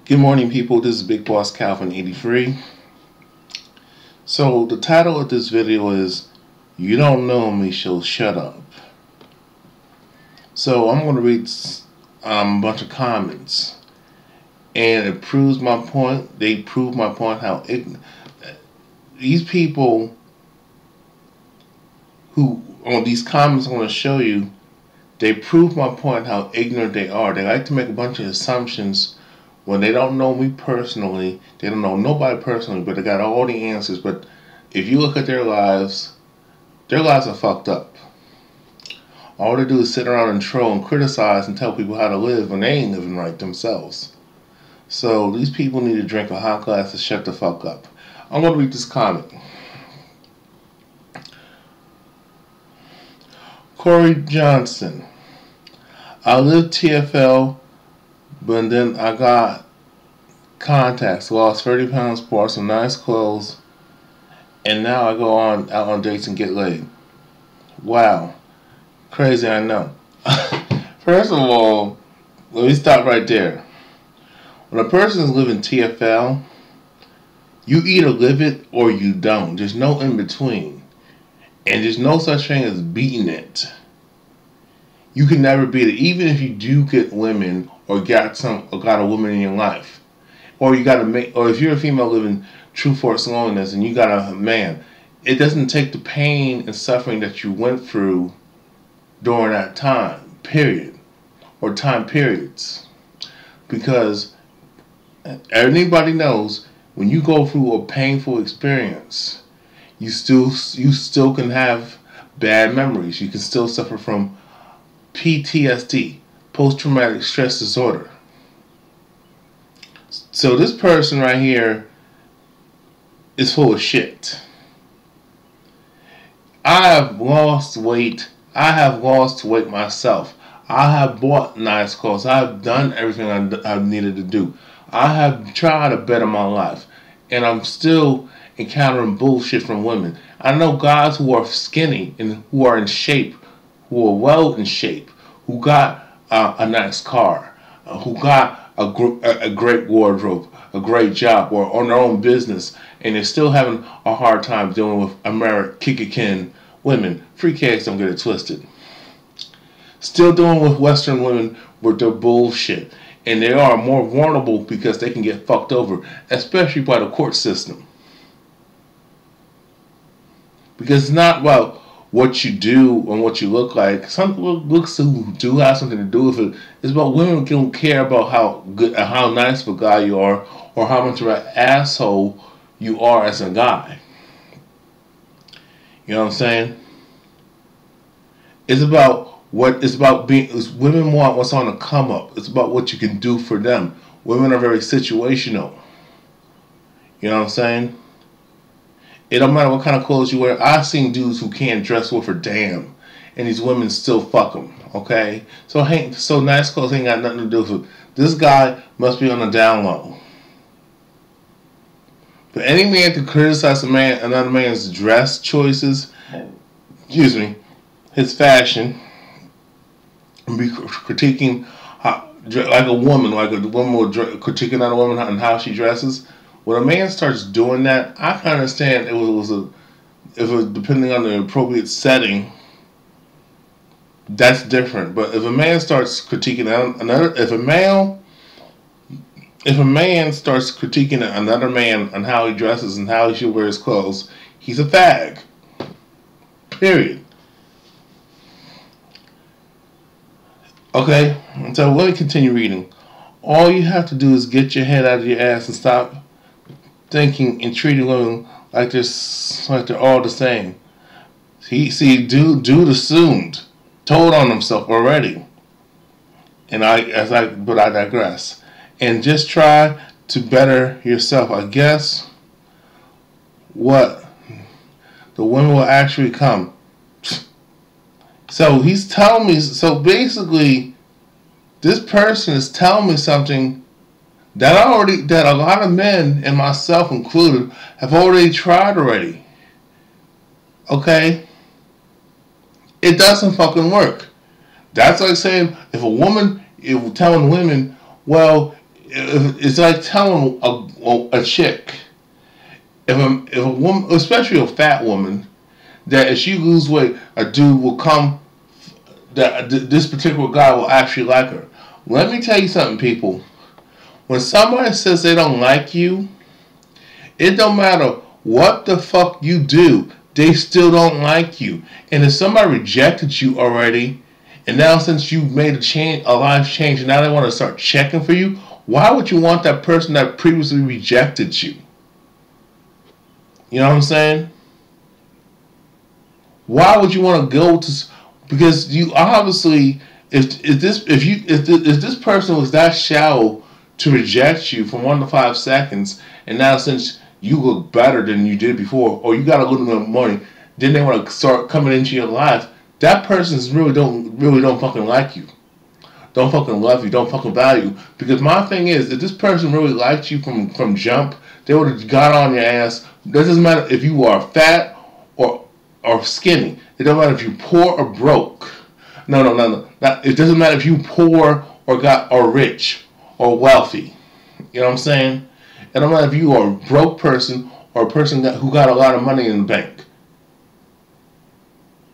Good morning, people. This is Big Boss Calvin 83. So the title of this video is "You Don't Know Me, so Shut Up." So I'm going to read a bunch of comments, and it proves my point. They prove my point how these people who on these comments I'm going to show you, they prove my point how ignorant they are. They like to make a bunch of assumptions when they don't know me personally. They don't know nobody personally, but they got all the answers. But if you look at their lives are fucked up. All they do is sit around and troll and criticize and tell people how to live when they ain't living right themselves. So these people need to drink a hot glass and shut the fuck up. I'm going to read this comment. Corey Johnson. I lived TFL, but then I got contacts, lost 30 pounds, bought some nice clothes, and now I go out on dates and get laid. Wow. Crazy, I know. First of all, let me stop right there. When a person is living TFL, you either live it or you don't. There's no in between. And there's no such thing as beating it. You can never beat it, even if you do get women or got a woman in your life, or if you're a female living true force loneliness and you got a man. It doesn't take the pain and suffering that you went through during that time period or time periods, because anybody knows when you go through a painful experience, you still can have bad memories. You can still suffer from PTSD, post-traumatic stress disorder. So this person right here is full of shit. I have lost weight. I have lost weight myself. I have bought nice clothes. I have done everything I needed to do. I have tried to better my life, and I'm still encountering bullshit from women. I know guys who are skinny and who are in shape, who are well in shape, who got a nice car, who got a great wardrobe, a great job, or on their own business, and they're still having a hard time dealing with American women. Free cakes, don't get it twisted. Still dealing with Western women with their bullshit. And they are more vulnerable because they can get fucked over, especially by the court system. Because it's not about what you do and what you look like. Some looks do have something to do with it. It's about women don't care about how good, how nice of a guy you are, or how much of an asshole you are as a guy. You know what I'm saying? It's about women want what's on the come up. It's about what you can do for them. Women are very situational. You know what I'm saying? It don't matter what kind of clothes you wear. I've seen dudes who can't dress worth a damn, and these women still fuck them. Okay? So nice clothes ain't got nothing to do with it. This guy must be on the down low. For any man to criticize another man's dress choices, his fashion, and be critiquing like a woman would critiquing another woman and how she dresses. When a man starts doing that, I can understand if it was depending on the appropriate setting, that's different. But if a man starts critiquing if a man starts critiquing another man on how he dresses and how he should wear his clothes, he's a fag. Period. Okay, so let me continue reading. All you have to do is get your head out of your ass and stop thinking and treating women like they're all the same. Dude assumed, told on himself already. But I digress. And just try to better yourself. I guess what the women will actually come. So he's telling me. So basically, this person is telling me something that a lot of men, and myself included, have already tried already. Okay? It doesn't fucking work. That's like saying if telling women, well, It's like telling a chick, if a woman, especially a fat woman, that if she lose weight, a dude will come, that this particular guy will actually like her. Let me tell you something, people. When somebody says they don't like you, it don't matter what the fuck you do, they still don't like you. And if somebody rejected you already, and now since you made a life change, and now they want to start checking for you, why would you want that person that previously rejected you? You know what I'm saying? Why would you want to go to? Because you obviously, if this person was that shallow to reject you for 1 to 5 seconds, and now since you look better than you did before, or you got a little bit of money, then they want to start coming into your life. That person's really don't fucking like you, don't fucking love you, don't fucking value you. Because my thing is, if this person really liked you from jump, they would have got on your ass. It doesn't matter if you are fat or skinny. It doesn't matter if you poor or broke. No. It doesn't matter if you poor or rich or wealthy. You know what I'm saying? It don't matter if you are a broke person or a person who got a lot of money in the bank.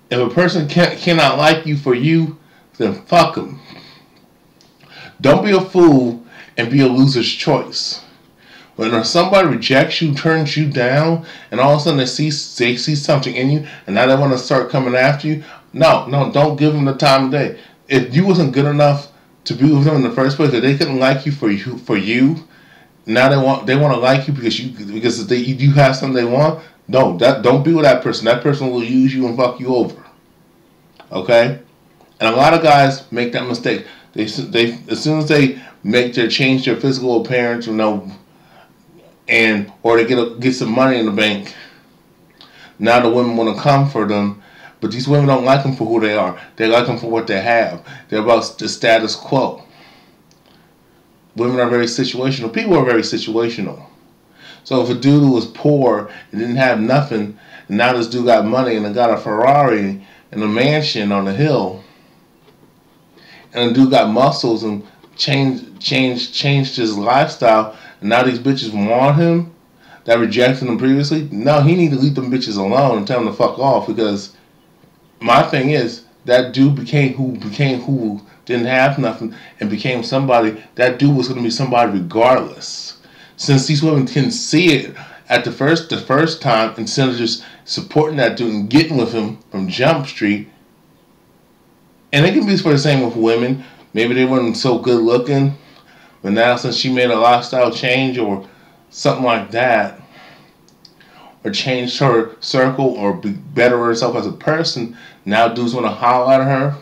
If a person cannot like you for you, then fuck them. Don't be a fool and be a loser's choice. When somebody rejects you, turns you down, and all of a sudden they see something in you, and now they want to start coming after you, no, don't give them the time of day. If you wasn't good enough to be with them in the first place, if they couldn't like you for you, now they want to like you because you have something they want. No, don't be with that person. That person will use you and fuck you over. Okay, and a lot of guys make that mistake. They as soon as they change their physical appearance, or they get some money in the bank, now the women want to come for them. But these women don't like them for who they are. They like them for what they have. They're about the status quo. Women are very situational. People are very situational. So if a dude who was poor and didn't have nothing, and now this dude got money and got a Ferrari and a mansion on the hill, and the dude got muscles and changed his lifestyle, and now these bitches want him that rejected him previously, no, he need to leave them bitches alone and tell them to fuck off. Because my thing is, that dude became who didn't have nothing and became somebody. That dude was going to be somebody regardless. Since these women can see it at the first time, instead of just supporting that dude and getting with him from Jump Street. And it can be for the same with women. Maybe they weren't so good looking, but now since she made a lifestyle change or something like that, or changed her circle or better herself as a person, now dudes want to holler at her.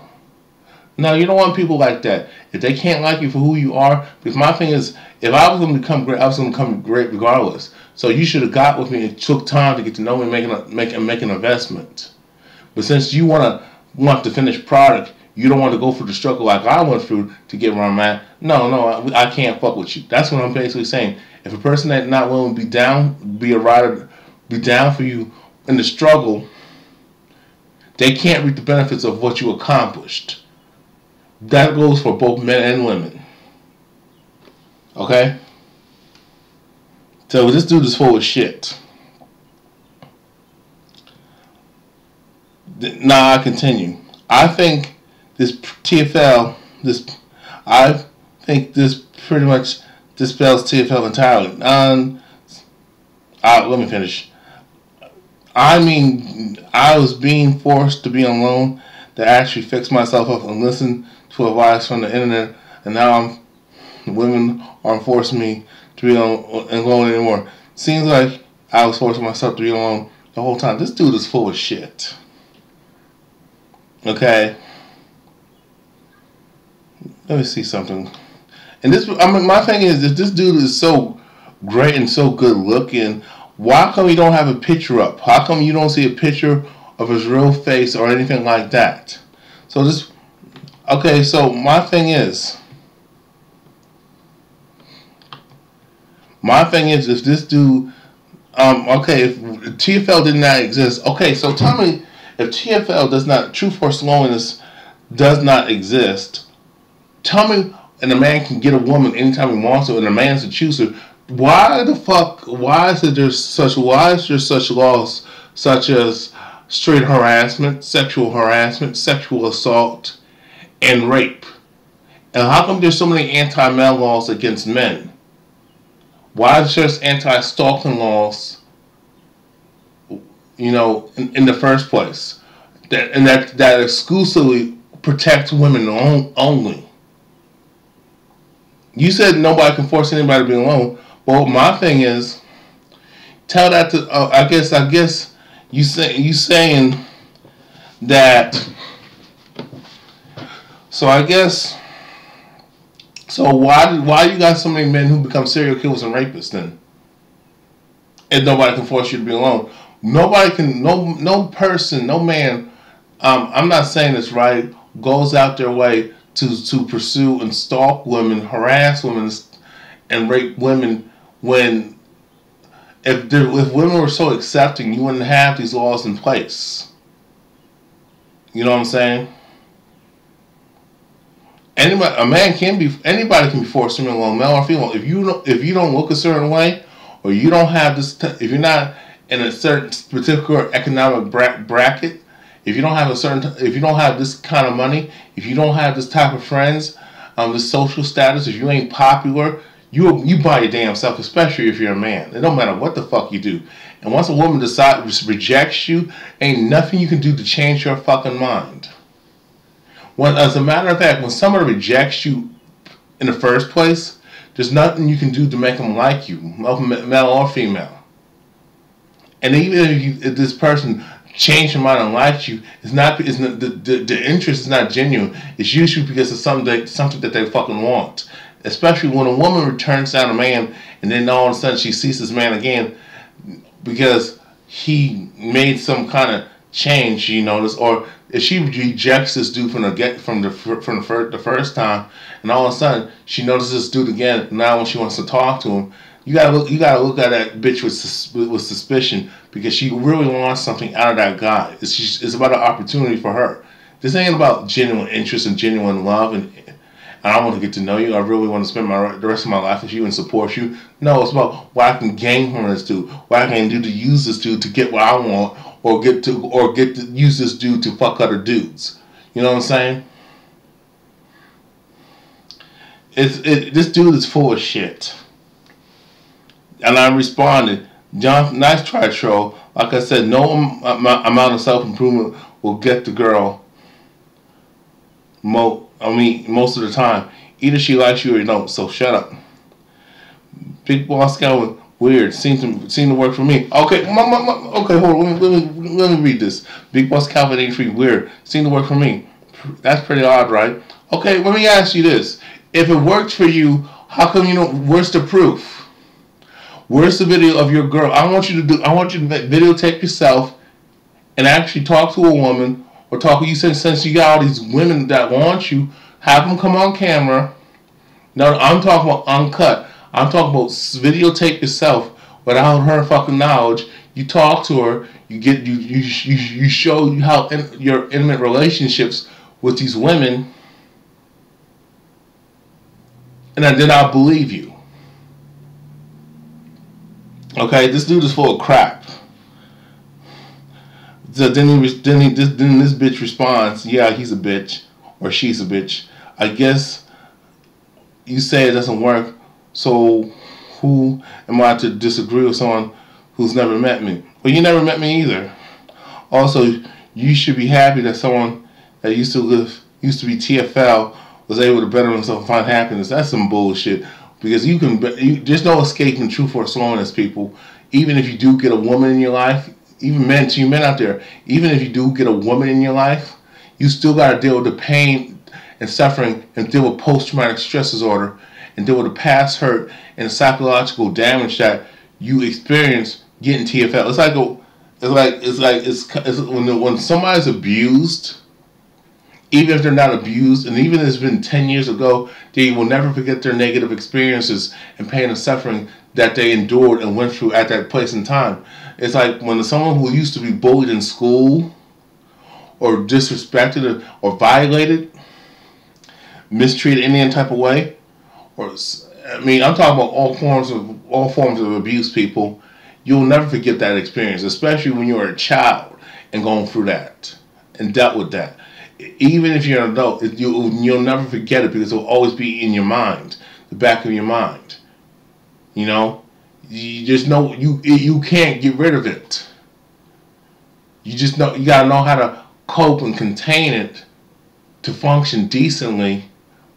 No, you don't want people like that. If they can't like you for who you are, because my thing is, if I was going to become great, I was going to become great regardless. So you should have got with me and took time to get to know me and make an investment. But since you want the finished product, you don't want to go through the struggle like I went through to get where I'm at. No, I can't fuck with you. That's what I'm basically saying. If a person that's not willing to be down, be down for you in the struggle, they can't reap the benefits of what you accomplished. That goes for both men and women. Okay? So this dude is full of shit. Now I continue. I think this TFL, I think this pretty much dispels TFL entirely. Let me finish. I mean, I was being forced to be alone to actually fix myself up and listen to advice from the internet, and now women aren't forcing me to be alone anymore. Seems like I was forcing myself to be alone the whole time. This dude is full of shit. Okay? Let me see something. And my thing is, if this dude is so great and so good looking, why come you don't have a picture up? How come you don't see a picture of his real face or anything like that? Okay, so my thing is, if this dude, if TFL did not exist, okay, so tell me, if TFL Truth Force Loneliness does not exist, tell me and a man can get a woman anytime he wants to, and a man's the chooser. Why is there such laws such as street harassment, sexual assault, and rape? And how come there's so many anti-male laws against men? Why is there anti-stalking laws, in the first place? That exclusively protects women only. You said nobody can force anybody to be alone. Well, my thing is, tell that to. I guess you saying that. So I guess. So why you got so many men who become serial killers and rapists then? If nobody can force you to be alone, nobody can. No person, no man. I'm not saying it's right. Goes out their way to pursue and stalk women, harass women, and rape women. When if women were so accepting, you wouldn't have these laws in place. You know what I'm saying? Anybody can be forced to be alone, male or female. If you don't look a certain way, or you don't have this, if you're not in a certain particular economic bracket, if you don't have this kind of money, if you don't have this type of friends, this social status, if you ain't popular, you by your damn self, especially if you're a man. It don't matter what the fuck you do. And once a woman rejects you, ain't nothing you can do to change your fucking mind. As a matter of fact, when somebody rejects you in the first place, there's nothing you can do to make them like you, male or female. And even if this person changed their mind and liked you, the interest is not genuine. It's usually because of something that they fucking want. Especially when a woman returns down a man, and then all of a sudden she sees this man again because he made some kind of change, or if she rejects this dude from the first time, and all of a sudden she notices this dude again. Now when she wants to talk to him, you gotta look at that bitch with suspicion, because she really wants something out of that guy. It's about an opportunity for her. This ain't about genuine interest and genuine love and I want to get to know you. I really want to spend the rest of my life with you and support you. No, it's about what I can gain from this dude, what I can do to use this dude to get what I want, or get to use this dude to fuck other dudes. You know what I'm saying? This dude is full of shit. And I responded, John, nice try, troll. Like I said, no amount of self-improvement will get the girl most of the time. Either she likes you or you don't, so shut up. Big Boss Calvin, weird. Seemed to work for me. Okay, okay, hold on. Let me read this. Big Boss Calvin 83, weird. Seemed to work for me. That's pretty odd, right? Okay, let me ask you this. If it worked for you, how come where's the proof? Where's the video of your girl? I want you to videotape yourself and actually talk to a woman, or talk to you, since you got all these women that want you, have them come on camera. No, I'm talking about uncut. I'm talking about videotape yourself without her fucking knowledge. You talk to her. You show how your intimate relationships with these women, and then I'll believe you. Okay, this dude is full of crap. So then this bitch responds, yeah, he's a bitch, or she's a bitch. I guess you say it doesn't work, so who am I to disagree with someone who's never met me? Well, you never met me either. Also, you should be happy that someone that used to be TFL was able to better himself and find happiness. That's some bullshit. Because there's no escaping truth or slowness, people. Even if you do get a woman in your life, even men, to you men out there, even if you do get a woman in your life, you still got to deal with the pain and suffering, and deal with post-traumatic stress disorder, and deal with the past hurt and psychological damage that you experience getting TFL. It's when somebody's abused, even if they're not abused, and even if it's been 10 years ago, they will never forget their negative experiences and pain and suffering that they endured and went through at that place in time. It's like when someone who used to be bullied in school, or disrespected, or violated, mistreated any type of way, or I mean, I'm talking about all forms of abuse, people. You'll never forget that experience, especially when you were a child and going through that and dealt with that. Even if you're an adult, you'll never forget it because it'll always be in your mind, the back of your mind. You know, you just know you can't get rid of it. You just know you gotta know how to cope and contain it to function decently.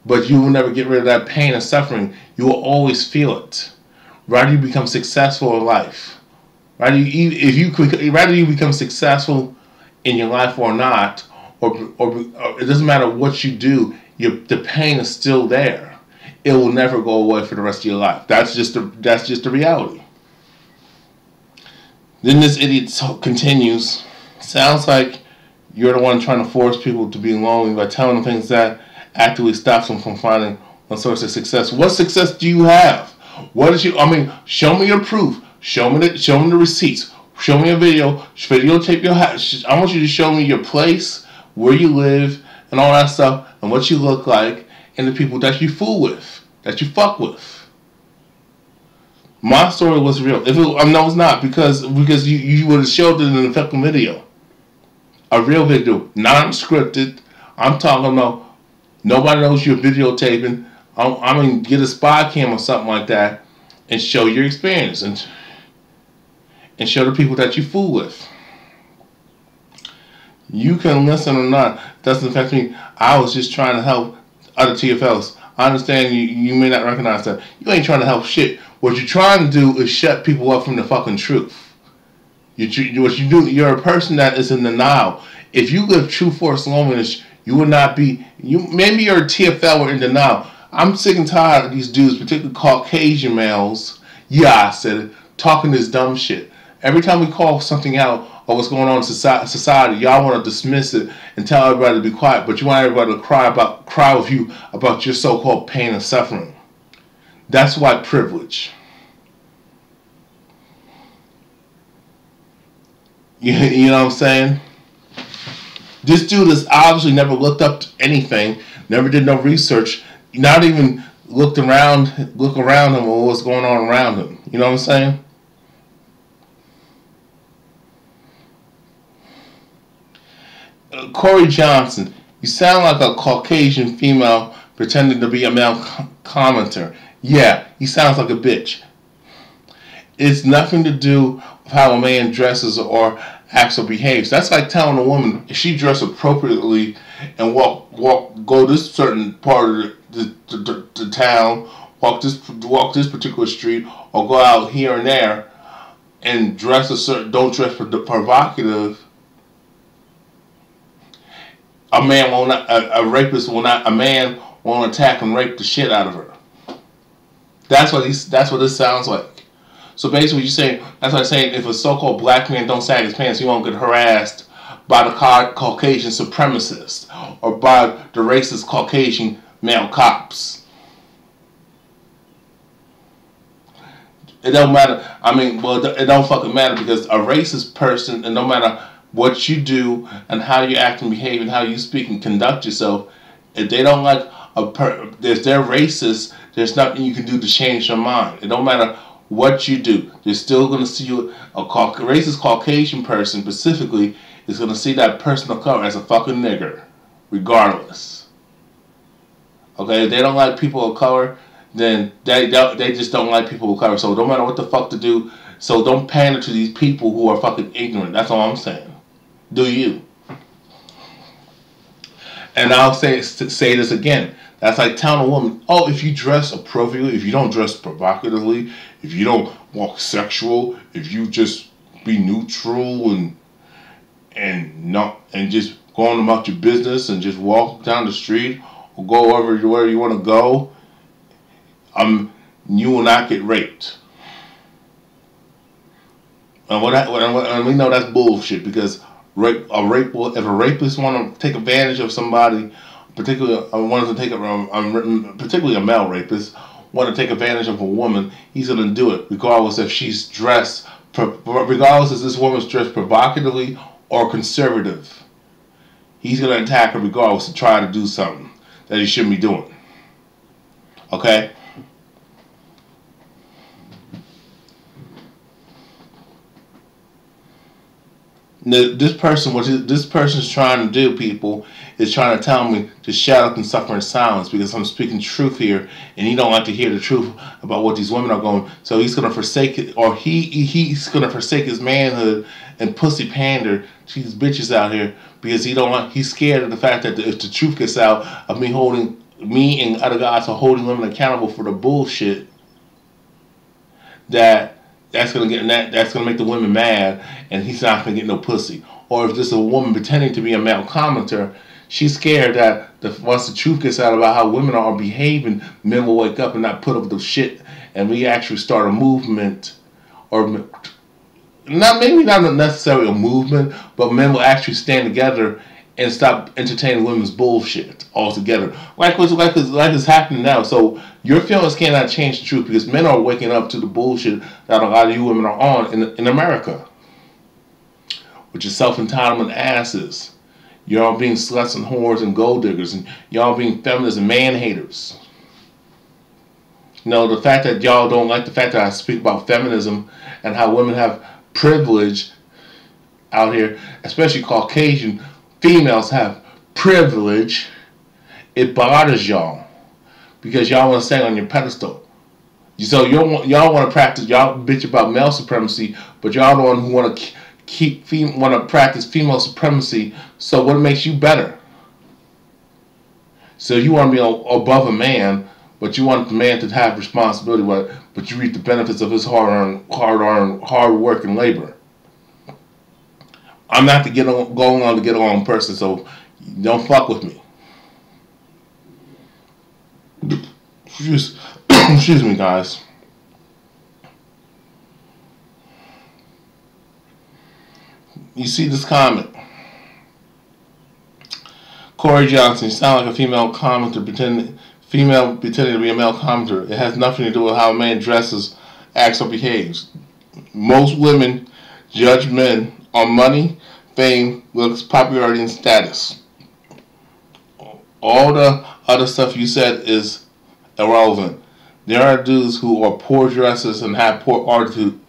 But you will never get rid of that pain and suffering. You will always feel it. Rather you become successful in life. Rather you become successful in your life or not, or it doesn't matter what you do. The pain is still there. It will never go away for the rest of your life. That's just the reality. Then this idiot continues. Sounds like you're the one trying to force people to be lonely by telling them things that actively stops them from finding one source of success. What success do you have? What is you? I mean, show me your proof. Show me the receipts. Show me a videotape your house. I want you to show me your place, where you live, and all that stuff, and what you look like, and the people that you fool with, that you fuck with. My story was real. No, it's not, because you would have showed it in an effective video, a real video, not scripted. I'm talking about nobody knows you're videotaping. I mean, get a spy cam or something like that, and show your experience and show the people that you fool with. You can listen or not. Doesn't affect me. I was just trying to help other TFLs. I understand you may not recognize that. You ain't trying to help shit. What you're trying to do is shut people up from the fucking truth. You're a person that is in denial. If you live true forced loneliness, you would not be. Maybe you're a TFL or in denial. I'm sick and tired of these dudes, particularly Caucasian males. Yeah, I said it. Talking this dumb shit. Every time we call something out or what's going on in society, y'all want to dismiss it and tell everybody to be quiet, but you want everybody to cry with you about your so-called pain and suffering. That's white privilege. You know what I'm saying? This dude has obviously never looked up anything, never did no research, not even look around him or what's going on around him. You know what I'm saying? Corey Johnson, you sound like a Caucasian female pretending to be a male commenter. Yeah, he sounds like a bitch. It's nothing to do with how a man dresses or acts or behaves. That's like telling a woman if she dress appropriately and go this certain part of the town, walk this particular street, or go out here and there and don't dress provocative. A man will not, a rapist will not, a man won't attack and rape the shit out of her. That's what this sounds like. So basically, you're saying, that's what I'm saying, if a so-called black man don't sag his pants, he won't get harassed by the Caucasian supremacists or by the racist Caucasian male cops. It don't matter. I mean, well, it don't fucking matter, because a racist person, and no matter what you do and how you act and behave and how you speak and conduct yourself, if they don't like if they're racist, there's nothing you can do to change their mind. It don't matter what you do. They're still going to see you, a racist Caucasian person specifically, is going to see that person of color as a fucking nigger, regardless. Okay, if they don't like people of color, then they just don't like people of color. So no matter what the fuck to do, so don't pander to these people who are fucking ignorant. That's all I'm saying. Do you? And I'll say this again. That's like telling a woman, oh, if you dress appropriately, if you don't dress provocatively, if you don't walk sexual, if you just be neutral and just go on about your business and just walk down the street or go where you want to go, you will not get raped. And we know that's bullshit, because if a rapist want to take advantage of somebody, particularly a male rapist, want to take advantage of a woman, he's going to do it regardless if she's dressed, regardless if this woman's dressed provocatively or conservative. He's going to attack her regardless to try to do something. that he shouldn't be doing. Okay? This person, what this person's trying to do, people, is trying to tell me to shut up and suffer in silence because I'm speaking truth here, and he don't like to hear the truth about what these women are going. So he's gonna forsake it, or he's gonna forsake his manhood and pussy pander to these bitches out here because he don't like. He's scared of the fact that if the truth gets out of me and other guys are holding women accountable for the bullshit that's gonna make the women mad, and he's not gonna get no pussy. Or if there's a woman pretending to be a male commenter, she's scared that once the truth gets out about how women are behaving, men will wake up and not put up with the shit, and we actually start a movement, or not necessarily a movement, but men will actually stand together and stop entertaining women's bullshit altogether, like is happening now. So your feelings cannot change the truth because men are waking up to the bullshit that a lot of you women are on in America, which is self-entitlement asses. Y'all being sluts and whores and gold diggers, and y'all being feminists and man haters. You know, the fact that y'all don't like the fact that I speak about feminism and how women have privilege out here, especially Caucasian females have privilege, it bothers y'all because y'all want to stand on your pedestal. So y'all want to practice, y'all bitch about male supremacy, but y'all the one who want to practice female supremacy. So what makes you better? So you want to be above a man, but you want the man to have responsibility, but you reap the benefits of his hard work and labor. I'm not going on to get along person, so don't fuck with me. Excuse me, guys. You see this comment. Corey Johnson, you sound like a female commenter pretending to be a male commenter. It has nothing to do with how a man dresses, acts, or behaves. Most women judge men on money, fame, looks, popularity, and status. All the other stuff you said is irrelevant. There are dudes who are poor dressers and have poor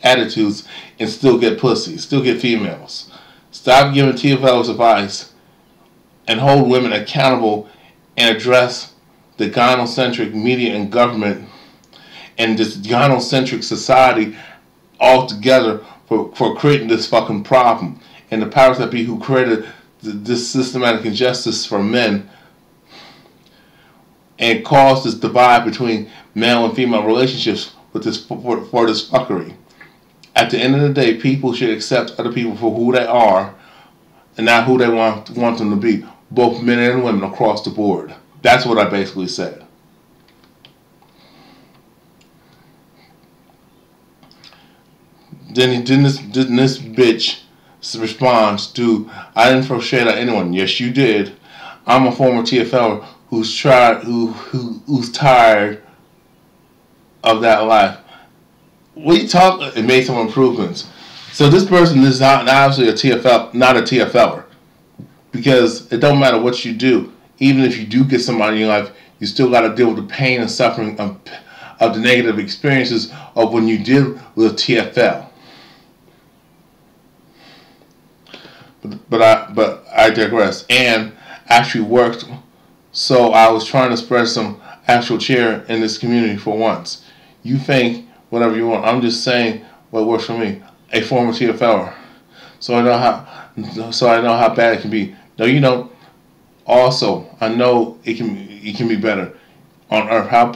attitudes and still get pussy, still get females. Stop giving TFL's advice and hold women accountable and address the gynocentric media and government and this gynocentric society altogether for creating this fucking problem. And the powers that be who created this systematic injustice for men and caused this divide between male and female relationships with this for this fuckery. At the end of the day, people should accept other people for who they are and not who they want them to be, both men and women across the board. That's what I basically said. Then this bitch responds to, I didn't throw shade at anyone. Yes, you did. I'm a former TFL who's tired of that life. We talk and made some improvements. So this person is not obviously a TFL, not a TFLer, because it don't matter what you do. Even if you do get somebody in your life, you still got to deal with the pain and suffering of the negative experiences of when you deal with TFL. But I digress. And actually worked, so I was trying to spread some actual cheer in this community for once. You think whatever you want. I'm just saying what works for me. A former TFLer, so I know how bad it can be. No, you don't. Also, I know it can be better on Earth. How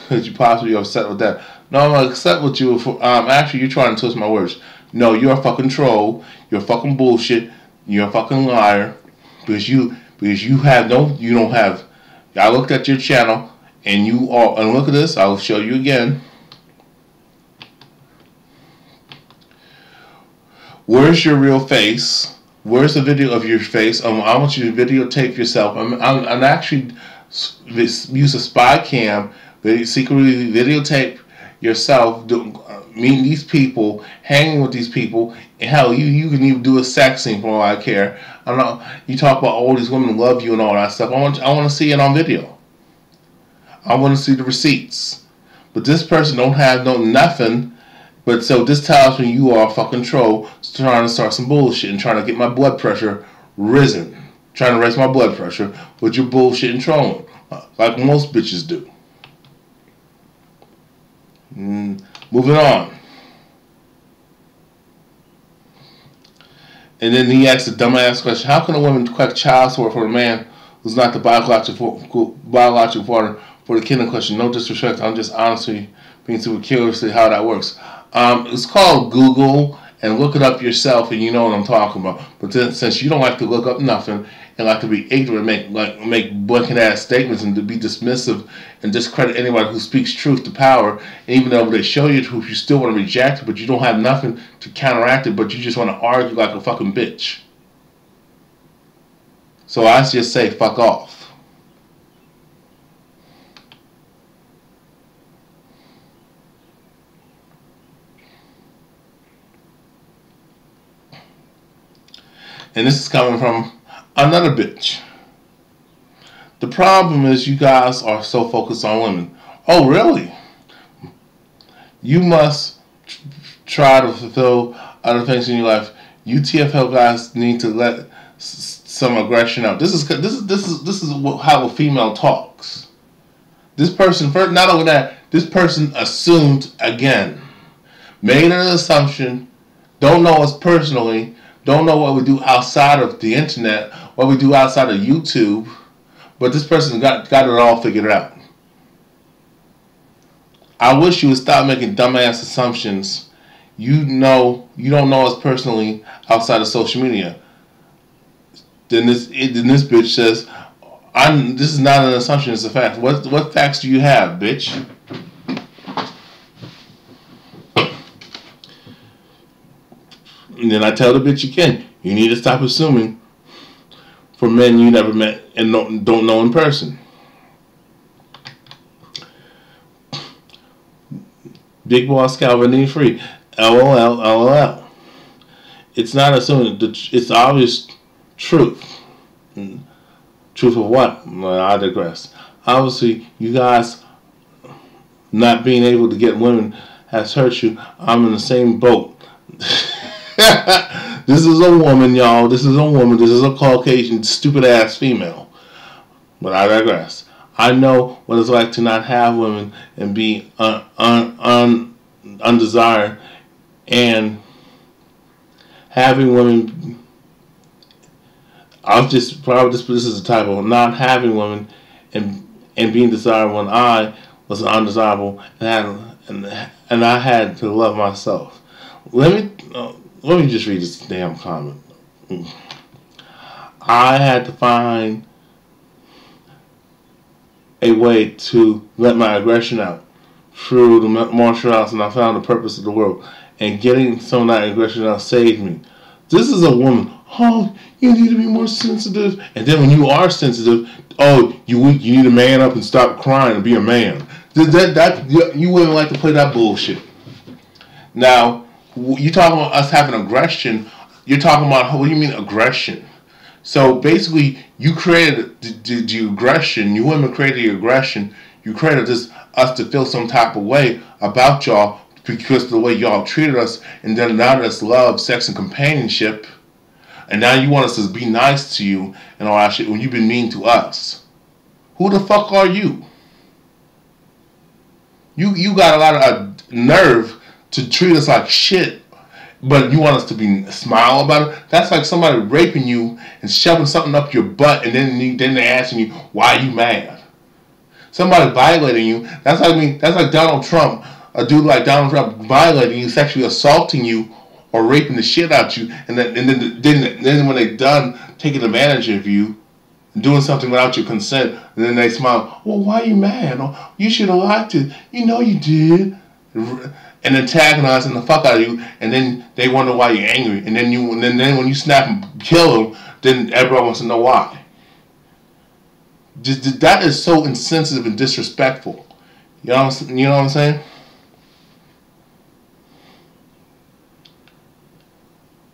could you possibly be upset with that? No, I'm upset with you for actually you're trying to twist my words. No, you're a fucking troll. You're a fucking bullshit. You're a fucking liar. Because you don't have. I looked at your channel and and look at this. I'll show you again. Where's your real face? Where's the video of your face? I want you to videotape yourself. I'm actually use a spy cam, secretly videotape yourself meeting these people, hanging with these people, and hell, you can even do a sex scene for all I care. I'm not. You talk about all these women love you and all that stuff. I want to see it on video. I want to see the receipts. But this person don't have nothing. But so this tells me you are a fucking troll trying to start some bullshit and trying to get my blood pressure risen. Trying to raise my blood pressure with your bullshit and trolling. Like most bitches do. Moving on. And then he asked a dumbass question. How can a woman collect child support for a man who's not the biological father for the kid in question? No disrespect. I'm just honestly being super curious to how that works. It's called Google, and look it up yourself, and you know what I'm talking about. But then, since you don't like to look up nothing and like to be ignorant, make blanket ass statements and to be dismissive and discredit anybody who speaks truth to power, and even though they show you truth, you still want to reject it, but you don't have nothing to counteract it, but you just want to argue like a fucking bitch. So I just say fuck off. And this is coming from another bitch. The problem is you guys are so focused on women. Oh, really? You must try to fulfill other things in your life. You TFL guys need to let some aggression out. This is how a female talks. This person, first, not only that, this person assumed again, made an assumption, don't know us personally. Don't know what we do outside of the internet, what we do outside of YouTube, but this person got it all figured out. I wish you would stop making dumbass assumptions. You don't know us personally outside of social media. Then this bitch says, this is not an assumption, it's a fact. What facts do you have, bitch? And then I tell the bitch again, you need to stop assuming for men you never met and don't know in person. Big Boss Calvin need free. LOL, LOL. It's not assuming, it's obvious truth. Truth of what? I digress. Obviously, you guys not being able to get women has hurt you. I'm in the same boat. This is a woman, y'all. This is a woman. This is a Caucasian, stupid ass female. But I digress. I know what it's like to not have women and be undesired, and having women. This is a typo. Not having women and being desired when I was undesirable and I had to love myself. Let me just read this damn comment. I had to find a way to let my aggression out through the martial arts, and I found the purpose of the world. And getting some of that aggression out saved me. This is a woman. Oh, you need to be more sensitive. And then when you are sensitive, oh, you need to man up and stop crying and be a man. You wouldn't like to play that bullshit. Now, you talking about us having aggression. You're talking about, what do you mean aggression? So basically, you created the aggression. You women created the aggression. You created us to feel some type of way about y'all because of the way y'all treated us, and then now that's love, sex, and companionship. And now you want us to be nice to you and all that shit when you've been mean to us. Who the fuck are you? You got a lot of nerve to treat us like shit, but you want us to smile about it? That's like somebody raping you and shoving something up your butt, and then they're asking you, why are you mad? Somebody violating you, that's like Donald Trump, a dude like Donald Trump violating you, sexually assaulting you, or raping the shit out you, and then when they're done taking advantage of you, doing something without your consent, and then they smile, well, why are you mad? Oh, you should have liked it. You know you did. And antagonizing the fuck out of you, and then they wonder why you're angry, and then when you snap and kill them, then everyone wants to know why. That is so insensitive and disrespectful. You know what I'm saying?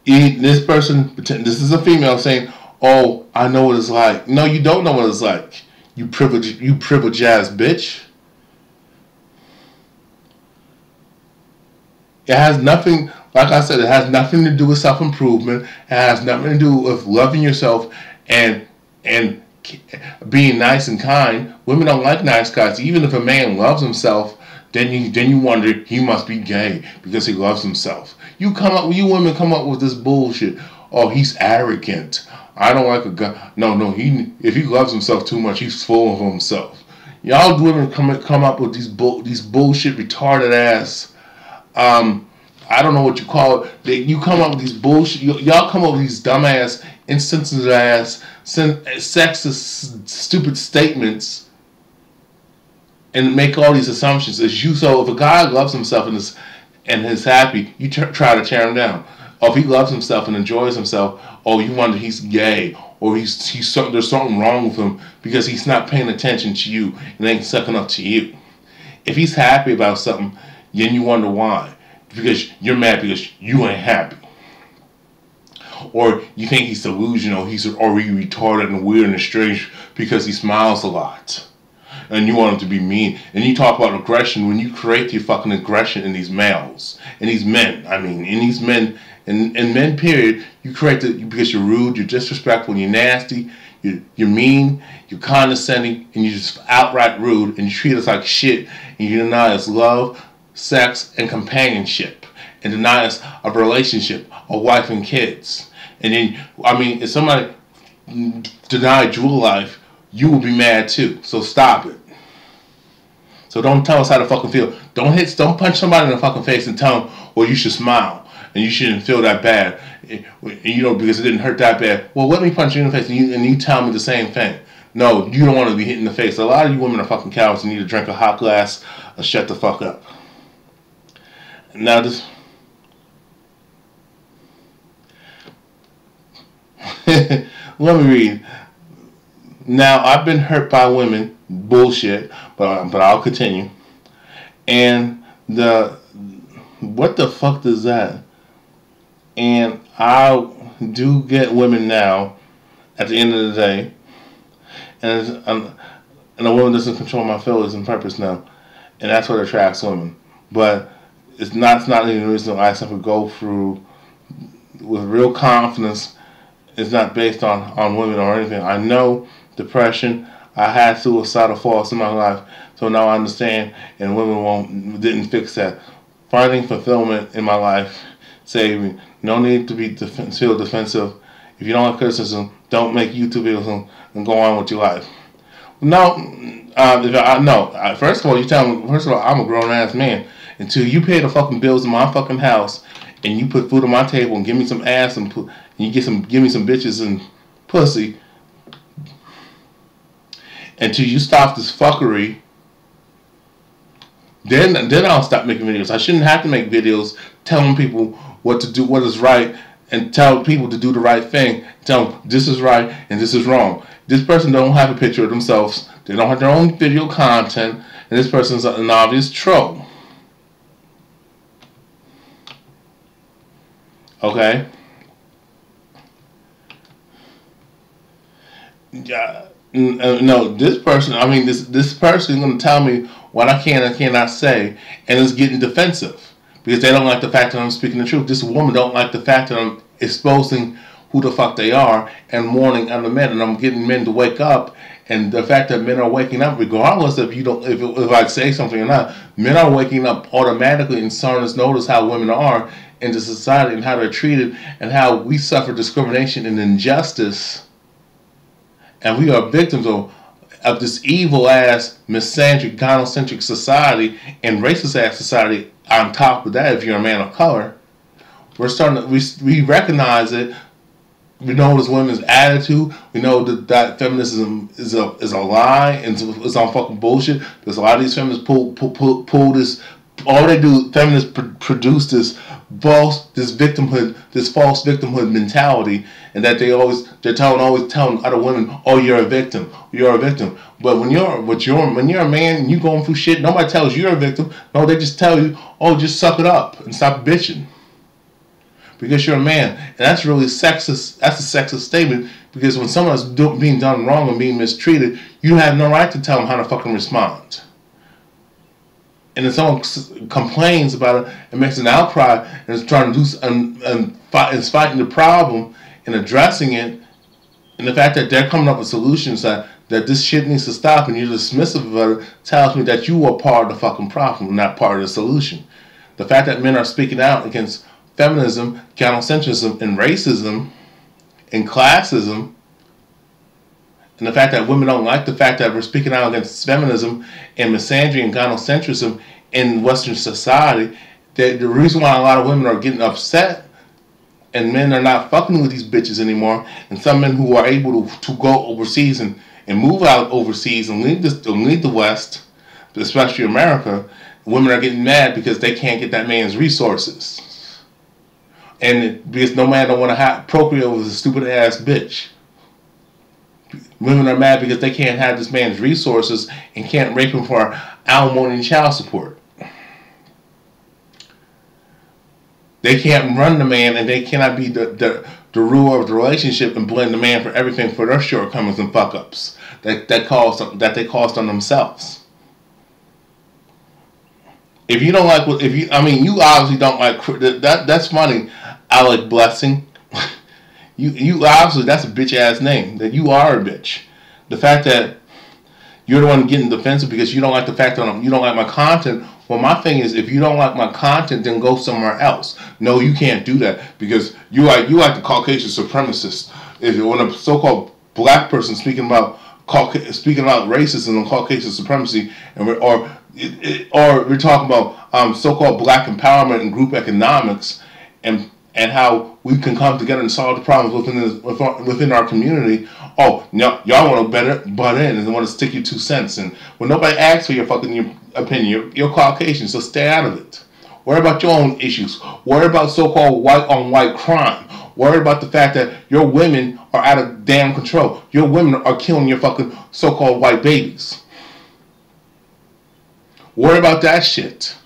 This person, this is a female saying, Oh, I know what it's like. No, you don't know what it's like. You privileged ass bitch. It has nothing, like I said, it has nothing to do with self-improvement. It has nothing to do with loving yourself and being nice and kind. Women don't like nice guys. Even if a man loves himself, then you wonder he must be gay because he loves himself. You women come up with this bullshit. Oh, he's arrogant. I don't like a guy. No, if he loves himself too much, he's full of himself. Y'all women come up with these bullshit retarded ass. I don't know what you call it. You come up with these bullshit. Y'all come up with these dumbass, insensitive ass, sexist, stupid statements, and make all these assumptions. So if a guy loves himself and is happy, you try to tear him down. Or if he loves himself and enjoys himself, oh, you wonder he's gay, or there's something wrong with him because he's not paying attention to you and ain't sucking up to you. If he's happy about something, then you wonder why. Because you're mad because you ain't happy. Or you think he's delusional, he's already retarded and weird and strange because he smiles a lot. And you want him to be mean. And you talk about aggression when you create your fucking aggression in these males. In these men. In these men, in men period, you create it because you're rude, you're disrespectful, you're nasty, you're mean, you're condescending, and you're just outright rude, and you treat us like shit, and you deny us love, sex, and companionship, and deny us a relationship, a wife and kids. And then, if somebody denied your life, you will be mad too. So stop it. So don't tell us how to fucking feel. Don't punch somebody in the fucking face and tell them, well, you should smile and you shouldn't feel that bad, because it didn't hurt that bad. Well, let me punch you in the face and you tell me the same thing. No, you don't want to be hit in the face. A lot of you women are fucking cowards and need to drink a hot glass or shut the fuck up. Now this. Let me read. Now I've been hurt by women, bullshit, but I'll continue. And what the fuck does that? And I do get women now. At the end of the day, and a woman doesn't control my feelings and purpose now, and that's what attracts women. But it's not even the reason I simply go through with real confidence. It's not based on women or anything. I know depression. I had suicidal thoughts in my life, so now I understand. And women didn't fix that. Finding fulfillment in my life saved me. No need to feel defensive. If you don't like criticism, don't make YouTube videos and go on with your life. No, first of all, you tell me. First of all, I'm a grown ass man. Until you pay the fucking bills in my fucking house, and you put food on my table and give me some ass and you give me some bitches and pussy. Until you stop this fuckery, then I'll stop making videos. I shouldn't have to make videos telling people what to do, what is right, and tell people to do the right thing. Tell them this is right and this is wrong. This person don't have a picture of themselves. They don't have their own video content, and this person's an obvious troll. Okay? Yeah. No, this person, this person is going to tell me what I can and cannot say, and is getting defensive because they don't like the fact that I'm speaking the truth. This woman don't like the fact that I'm exposing who the fuck they are and warning other men, and I'm getting men to wake up. And the fact that men are waking up, regardless if I say something or not, men are waking up automatically and starting to notice how women are in the society and how they're treated and how we suffer discrimination and injustice. And we are victims of this evil-ass, misandric, gynocentric society and racist-ass society. On top of that, if you're a man of color, we're starting to, we recognize it. We know this women's attitude. We know that feminism is a lie and it's on fucking bullshit. Because a lot of these feminists pull this. All they do, feminists produce this false victimhood mentality, and that they're always telling other women, "Oh, you're a victim. You're a victim." But when you're a man and you going through shit, nobody tells you you're a victim. No, they just tell you, "Oh, just suck it up and stop bitching." Because you're a man, and that's really sexist. That's a sexist statement Because when someone's being done wrong and being mistreated, you have no right to tell them how to fucking respond. And if someone complains about it and makes an outcry and is trying to do and is fighting the problem and addressing it, and the fact that they're coming up with solutions that this shit needs to stop and you're dismissive of it, tells me that you are part of the fucking problem, not part of the solution. The fact that men are speaking out against feminism, gynocentrism, and racism, and classism, and the fact that women don't like the fact that we're speaking out against feminism and misandry and gynocentrism in Western society, that the reason why a lot of women are getting upset and men are not fucking with these bitches anymore, and some men who are able to go overseas and move out overseas and leave the West, especially America, women are getting mad because they can't get that man's resources. And because no man don't want to procreate with a stupid ass bitch. Women are mad because they can't have this man's resources and can't rape him for alimony and child support. They can't run the man, and they cannot be the ruler of the relationship and blame the man for everything for their shortcomings and fuck ups that they caused on themselves. If you don't like you obviously don't like that's funny. Alec Blessing. You obviously, that's a bitch ass name. That you are a bitch. The fact that you're the one getting defensive because you don't like the fact that you don't like my content. Well, my thing is, if you don't like my content, then go somewhere else. No, you can't do that because you like the Caucasian supremacist. If when a so-called black person speaking about racism and Caucasian supremacy, or we're talking about so-called black empowerment and group economics, and how we can come together and solve the problems within our community. Oh, y'all want to butt in and want to stick your 2 cents in. When nobody asks for your opinion, you're Caucasian, so stay out of it. Worry about your own issues. Worry about so-called white-on-white crime. Worry about the fact that your women are out of damn control. Your women are killing your fucking so-called white babies. Worry about that shit.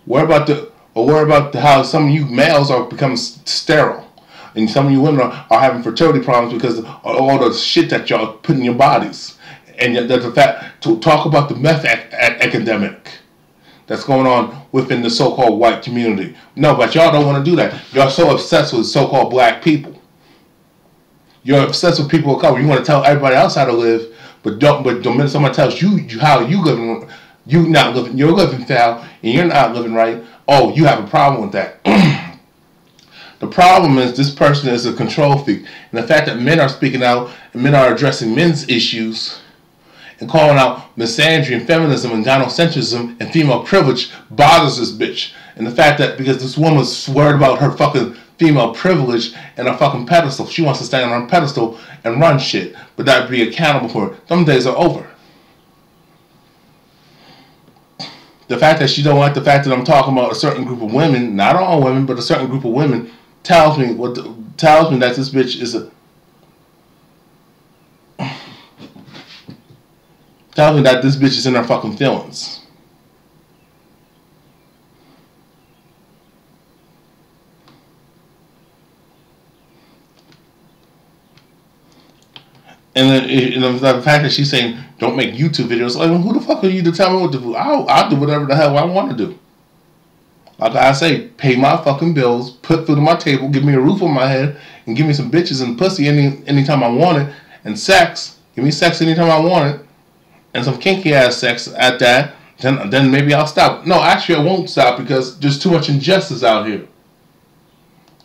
Worry about how some of you males are becoming sterile. And some of you women are having fertility problems because of all the shit that y'all put in your bodies. And that's the fact to talk about the meth epidemic that's going on within the so-called white community. No, but y'all don't want to do that. Y'all so obsessed with so-called black people. You're obsessed with people of color. You want to tell everybody else how to live, but the minute someone tells you how you living, you're living foul, and you're not living right. Oh, you have a problem with that. The problem is this person is a control freak. And the fact that men are speaking out and men are addressing men's issues and calling out misandry and feminism and gynocentrism and female privilege bothers this bitch. And the fact that because this woman's worried about her fucking female privilege and her fucking pedestal, she wants to stand on her pedestal and run shit, but not be accountable for it. Them days are over. The fact that she don't like the fact that I'm talking about a certain group of women, not all women, but a certain group of women, tells me that this bitch is tells me that this bitch is in her fucking feelings. And the fact that she's saying, don't make YouTube videos, like, who the fuck are you to tell me what to do? I'll do whatever the hell I want to do. Like I say, pay my fucking bills, put food on my table, give me a roof on my head, and give me some bitches and pussy anytime I want it, and sex. Give me sex anytime I want it, and some kinky ass sex at that. Then maybe I'll stop. No, actually I won't stop because there's too much injustice out here.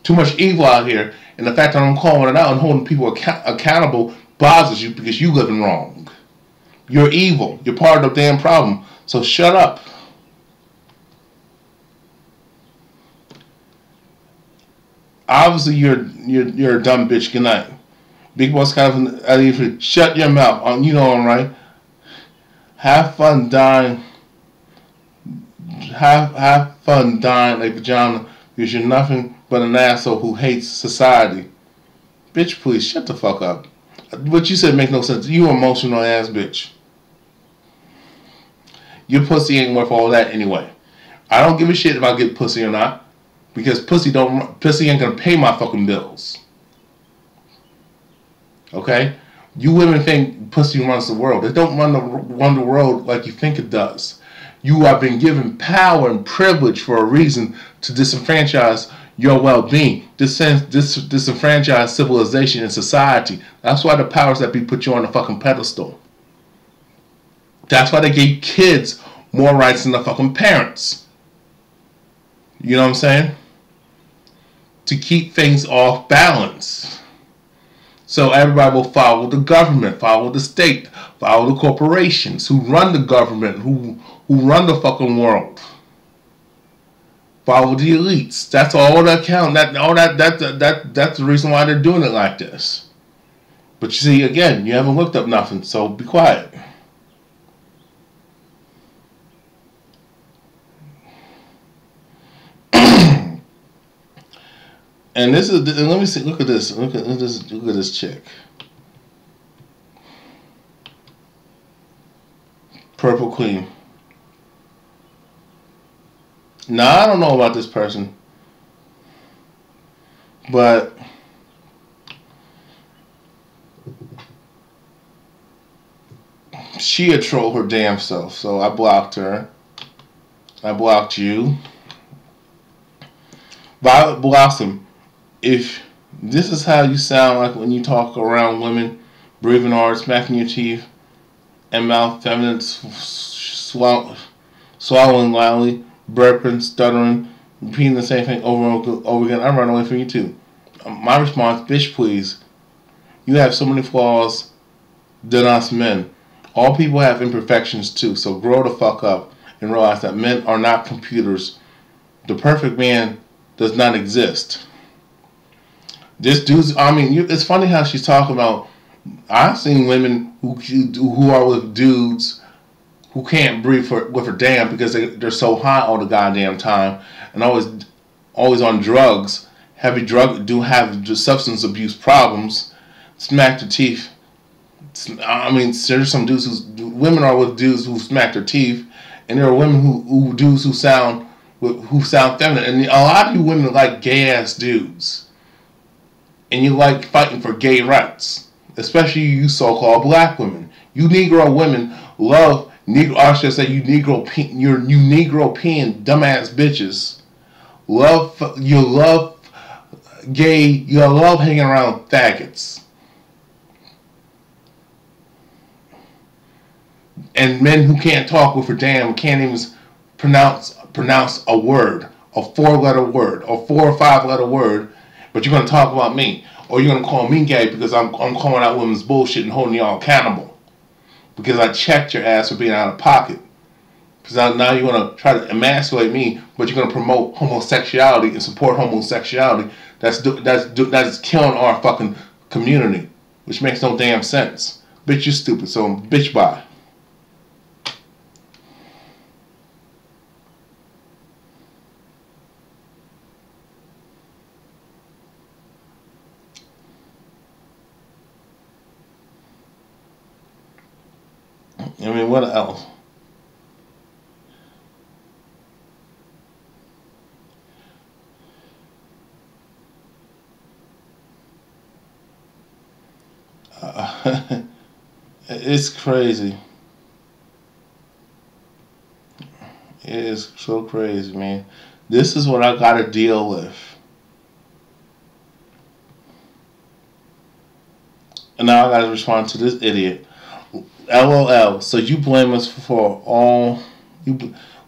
Too much evil out here. And the fact that I'm calling it out and holding people accountable bothers you because you living wrong. You're evil. You're part of the damn problem. So shut up. Obviously you're a dumb bitch. Good night. Big Boss kind of shut your mouth. You know I'm right. Have fun dying. Have fun dying a vagina because you're nothing but an asshole who hates society. Bitch, please shut the fuck up. What you said makes no sense. You emotional ass bitch. Your pussy ain't worth all that anyway. I don't give a shit if I get pussy or not. Because pussy ain't gonna pay my fucking bills. Okay? You women think pussy runs the world. It don't run the world like you think it does. You have been given power and privilege for a reason to disenfranchise your well-being, disenfranchise civilization and society. That's why the powers that be put you on a fucking pedestal. That's why they gave kids more rights than the fucking parents. You know what I'm saying? To keep things off balance. So everybody will follow the government, follow the state, follow the corporations who run the government, who run the fucking world. Follow the elites. That's all that counts. That's the reason why they're doing it like this. But you see, again, you haven't looked up nothing, so be quiet. And this is, let me see, look at this. Look at this chick. Purple Queen. Now, I don't know about this person, but she a troll her damn self. So I blocked her. I blocked you. Violet Blossom. If this is how you sound like when you talk around women, breathing hard, smacking your teeth, and mouth feminine, swallowing loudly, burping, stuttering, repeating the same thing over and over again, I run away from you too. My response, bitch, please. You have so many flaws than us men. All people have imperfections too, so grow the fuck up and realize that men are not computers. The perfect man does not exist. This dude's, I mean, it's funny how she's talking about, I've seen women who are with dudes who can't breathe with her damn because they're so high all the goddamn time and always on drugs, have substance abuse problems, smack their teeth. I mean, there's some dudes women are with dudes who smack their teeth, and there are women who sound feminine, and a lot of you women like gay ass dudes, and you like fighting for gay rights, especially you so-called black women. You Negro women love Negro. I should say you Negro peeing dumbass bitches. You love gay. You love hanging around faggots. And men who can't talk with a damn, can't even pronounce a word, a 4-letter word, or 4 or 5-letter word, but you're gonna talk about me, or you're gonna call me gay because I'm calling out women's bullshit and holding y'all accountable because I checked your ass for being out of pocket. Because now you're gonna try to emasculate me, but you're gonna promote homosexuality and support homosexuality. That's killing our fucking community, which makes no damn sense. Bitch, you stupid. So bitch, bye. I mean, what else? It's crazy. It is so crazy, man. This is what I gotta deal with. And now I gotta respond to this idiot. LOL. So you blame us for all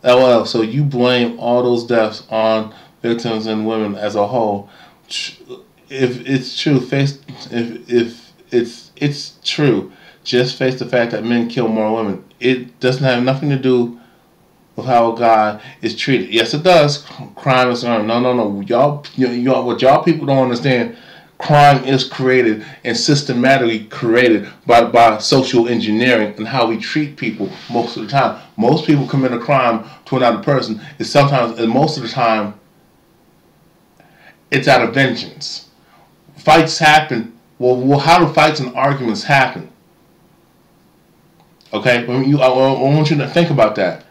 LOL. So you blame all those deaths on victims and women as a whole. If it's true, if it's true, just face the fact that men kill more women. It doesn't have nothing to do with how a guy is treated. Yes, it does. Crime is earned. No. Y'all, what y'all people don't understand. Crime is created and systematically created by social engineering and how we treat people most of the time. Most people commit a crime to another person. It's sometimes, and most of the time, it's out of vengeance. Fights happen. Well, how do fights and arguments happen? Okay, I want you to think about that.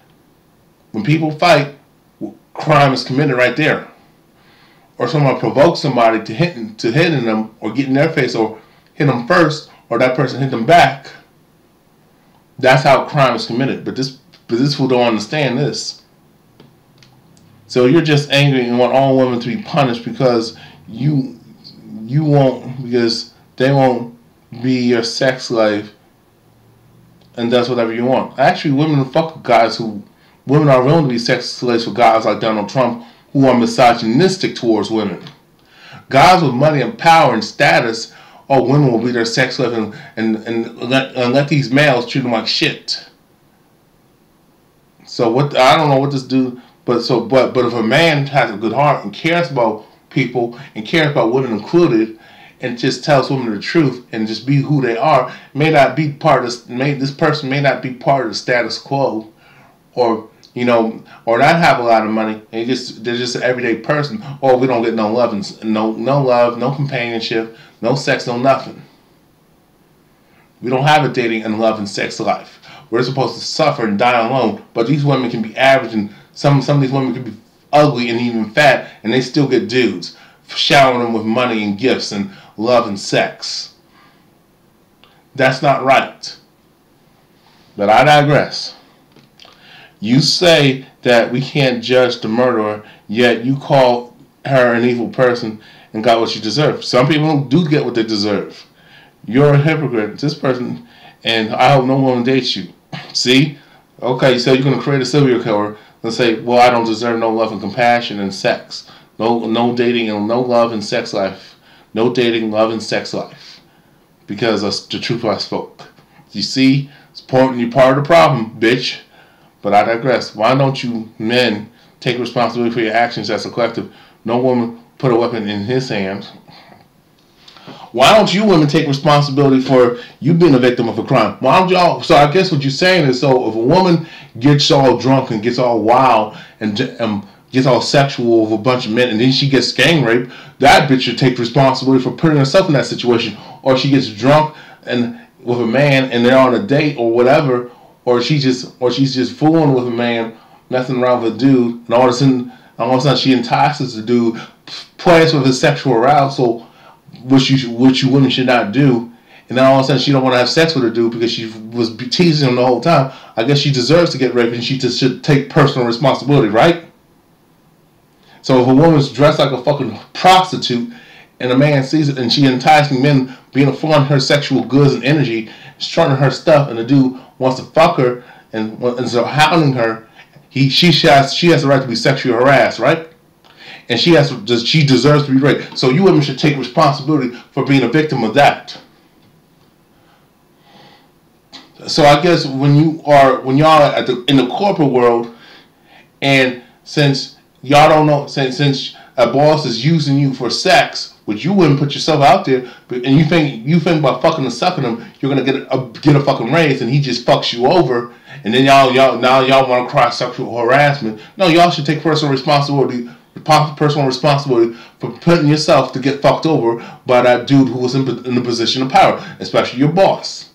When people fight, crime is committed right there. Or someone provokes somebody to hit in them or get in their face or hit them first or that person hit them back. That's how crime is committed. But this fool don't understand this. So you're just angry and want all women to be punished because you won't, because they won't be your sex slave and does whatever you want. Actually, women fuck guys women are willing to be sex slaves for guys like Donald Trump who are misogynistic towards women. Guys with money and power and status, women will be their sex slave and let these males treat them like shit. So what? I don't know what this dude. But if a man has a good heart and cares about people and cares about women included, and just tells women the truth and just be who they are, may not be part of this. This person may not be part of the status quo, or or not have a lot of money. And they're just an everyday person. Or we don't get no love and no love, no companionship, no sex, no nothing. We don't have a dating and love and sex life. We're supposed to suffer and die alone. But these women can be average and some of these women can be ugly and even fat, and they still get dudes showering them with money and gifts and love and sex. That's not right. But I digress. You say that we can't judge the murderer, yet you call her an evil person and got what she deserved. Some people do get what they deserve. You're a hypocrite. This person, and I hope no woman dates you. See? Okay, so you're going to create a serial killer and say, well, I don't deserve no love and compassion and sex. No dating and no love and sex life. No dating, love, and sex life. Because that's the truth I spoke. You see? You're part of the problem, bitch. But I digress. Why don't you men take responsibility for your actions as a collective? No woman put a weapon in his hands. Why don't you women take responsibility for you being a victim of a crime? Why don't y'all? So I guess what you're saying is, so if a woman gets all drunk and gets all wild and gets all sexual with a bunch of men and then she gets gang raped, that bitch should take responsibility for putting herself in that situation. Or she gets drunk and with a man and they're on a date or whatever, or she's just fooling with a man, messing around with a dude, and all of a sudden she entices the dude, plays with his sexual arousal, which you women should not do, and then all of a sudden she don't want to have sex with a dude because she was teasing him the whole time. I guess she deserves to get raped and she just should take personal responsibility, right? So if a woman's dressed like a fucking prostitute and a man sees it and she enticing men, being affording her sexual goods and energy, strutting her stuff, and the dude wants to fuck her and so hounding her, she has the right to be sexually harassed, right? And she deserves to be raped. So you women should take responsibility for being a victim of that. So I guess when y'all are in the corporate world, and since y'all don't know, since a boss is using you for sex, which you wouldn't put yourself out there, and you think by fucking and sucking him, you're gonna get a fucking raise, and he just fucks you over, and then y'all want to cry sexual harassment. No, y'all should take personal responsibility for putting yourself to get fucked over by that dude who was in the position of power, especially your boss.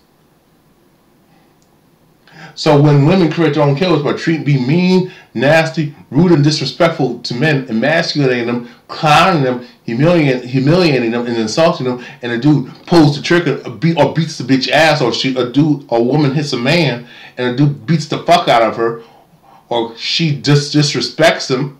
So when women create their own killers by being mean, nasty, rude, and disrespectful to men, emasculating them, clowning them, humiliating them, and insulting them, and a dude pulls the trigger or beats the bitch ass, or a woman hits a man, and a dude beats the fuck out of her, or she just disrespects him,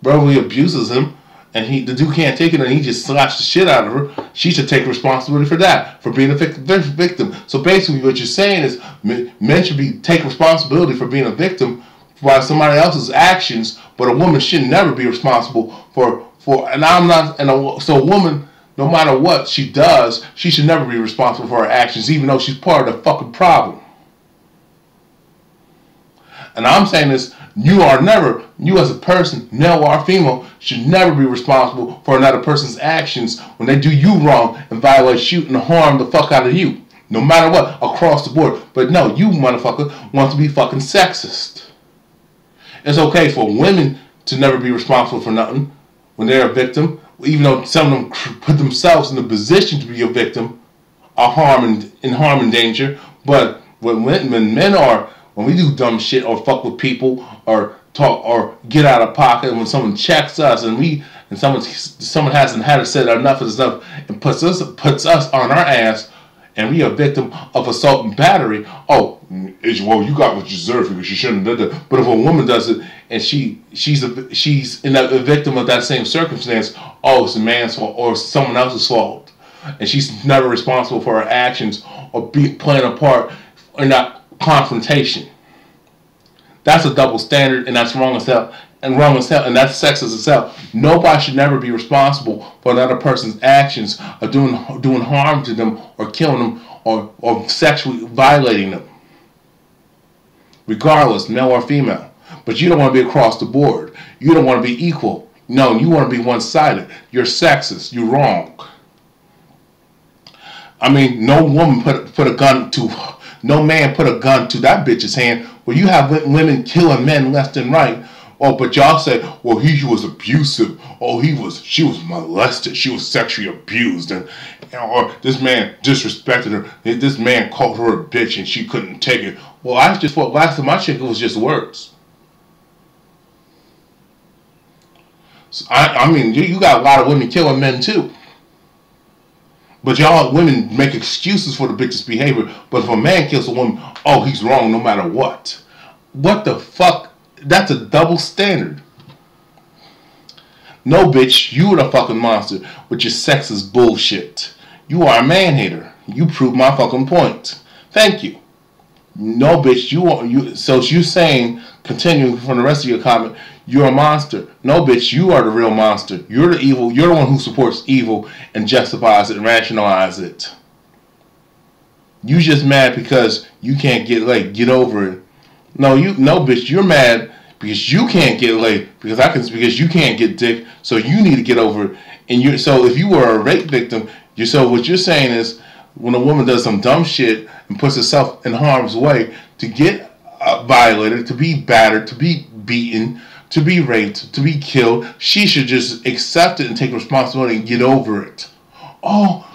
verbally abuses him, and the dude can't take it and he just slaps the shit out of her, she should take responsibility for that, for being a victim. So basically what you're saying is men should take responsibility for being a victim by somebody else's actions, but a woman should never be responsible for so a woman, no matter what she does, she should never be responsible for her actions, even though she's part of the fucking problem. And I'm saying this, you as a person, male or female, should never be responsible for another person's actions when they do you wrong and violate you and harm the fuck out of you. No matter what, across the board. But no, you motherfucker want to be fucking sexist. It's okay for women to never be responsible for nothing when they're a victim, even though some of them put themselves in the position to be a victim of harm and danger. But when we do dumb shit or fuck with people or talk or get out of pocket, when someone checks us and we and someone hasn't had to say enough is enough and puts us on our ass, and we are a victim of assault and battery. Oh, well, you got what you deserve because you shouldn't have done that. But if a woman does it and she's a victim of that same circumstance, oh, it's a man's fault or someone else's fault, and she's never responsible for her actions or playing a part in that confrontation. That's a double standard, and that's wrong as hell. And that's sexist as hell. Nobody should never be responsible for another person's actions of doing harm to them or killing them or sexually violating them, regardless, male or female. But you don't want to be across the board. You don't want to be equal. No, you want to be one-sided. You're sexist. You're wrong. I mean, no man put a gun to that bitch's hand. Where you have women killing men left and right. Oh, but y'all say, well, he was abusive. Oh, she was molested. She was sexually abused, and or this man disrespected her. This man called her a bitch, and she couldn't take it. Well, I just thought last time I checked, it was just words. So, I mean, you got a lot of women killing men too. But y'all women make excuses for the bitch's behavior. But if a man kills a woman, oh, he's wrong no matter what. What the fuck? That's a double standard. No, bitch, you the fucking monster with your sexist bullshit. You are a man-hater. You proved my fucking point. Thank you. No, bitch, so you saying, continuing from the rest of your comment, you're a monster. No, bitch, you are the real monster. You're the evil. You're the one who supports evil and justifies it and rationalizes it. You just mad because you can't get laid. Get over it. No, bitch, you're mad because you can't get laid because you can't get dick. So you need to get over it. And so if you were a rape victim, so what you're saying is when a woman does some dumb shit and puts herself in harm's way to get violated, to be battered, to be beaten, to be raped, to be killed, she should just accept it and take responsibility and get over it. Oh,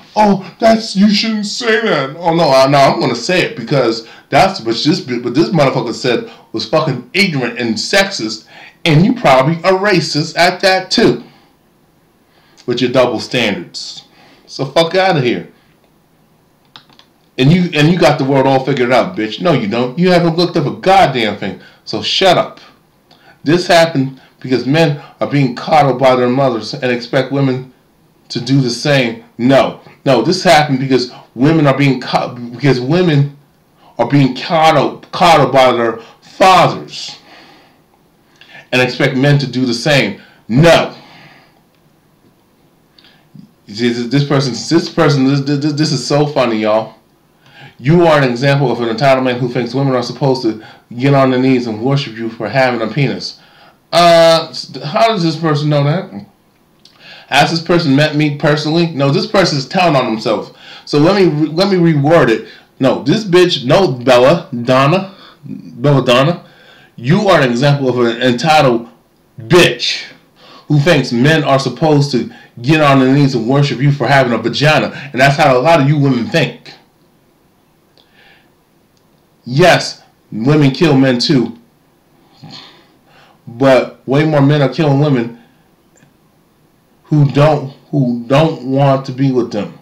you shouldn't say that. Oh no, I'm gonna say it because that's what this motherfucker said was fucking ignorant and sexist, and you probably a racist at that too. With your double standards. So fuck out of here. And you got the world all figured out, bitch. No, you don't. You haven't looked up a goddamn thing. So shut up. This happened because men are being coddled by their mothers and expect women to do the same. No, this happened because women are being coddled by their fathers and expect men to do the same. No. This is so funny, y'all. You are an example of an entitled man who thinks women are supposed to get on their knees and worship you for having a penis. How does this person know that? Has this person met me personally? No, this person is telling on himself. So let me reword it. No, this bitch, no, Bella Donna, you are an example of an entitled bitch who thinks men are supposed to get on their knees and worship you for having a vagina. And that's how a lot of you women think. Yes, women kill men too. But way more men are killing women who don't want to be with them.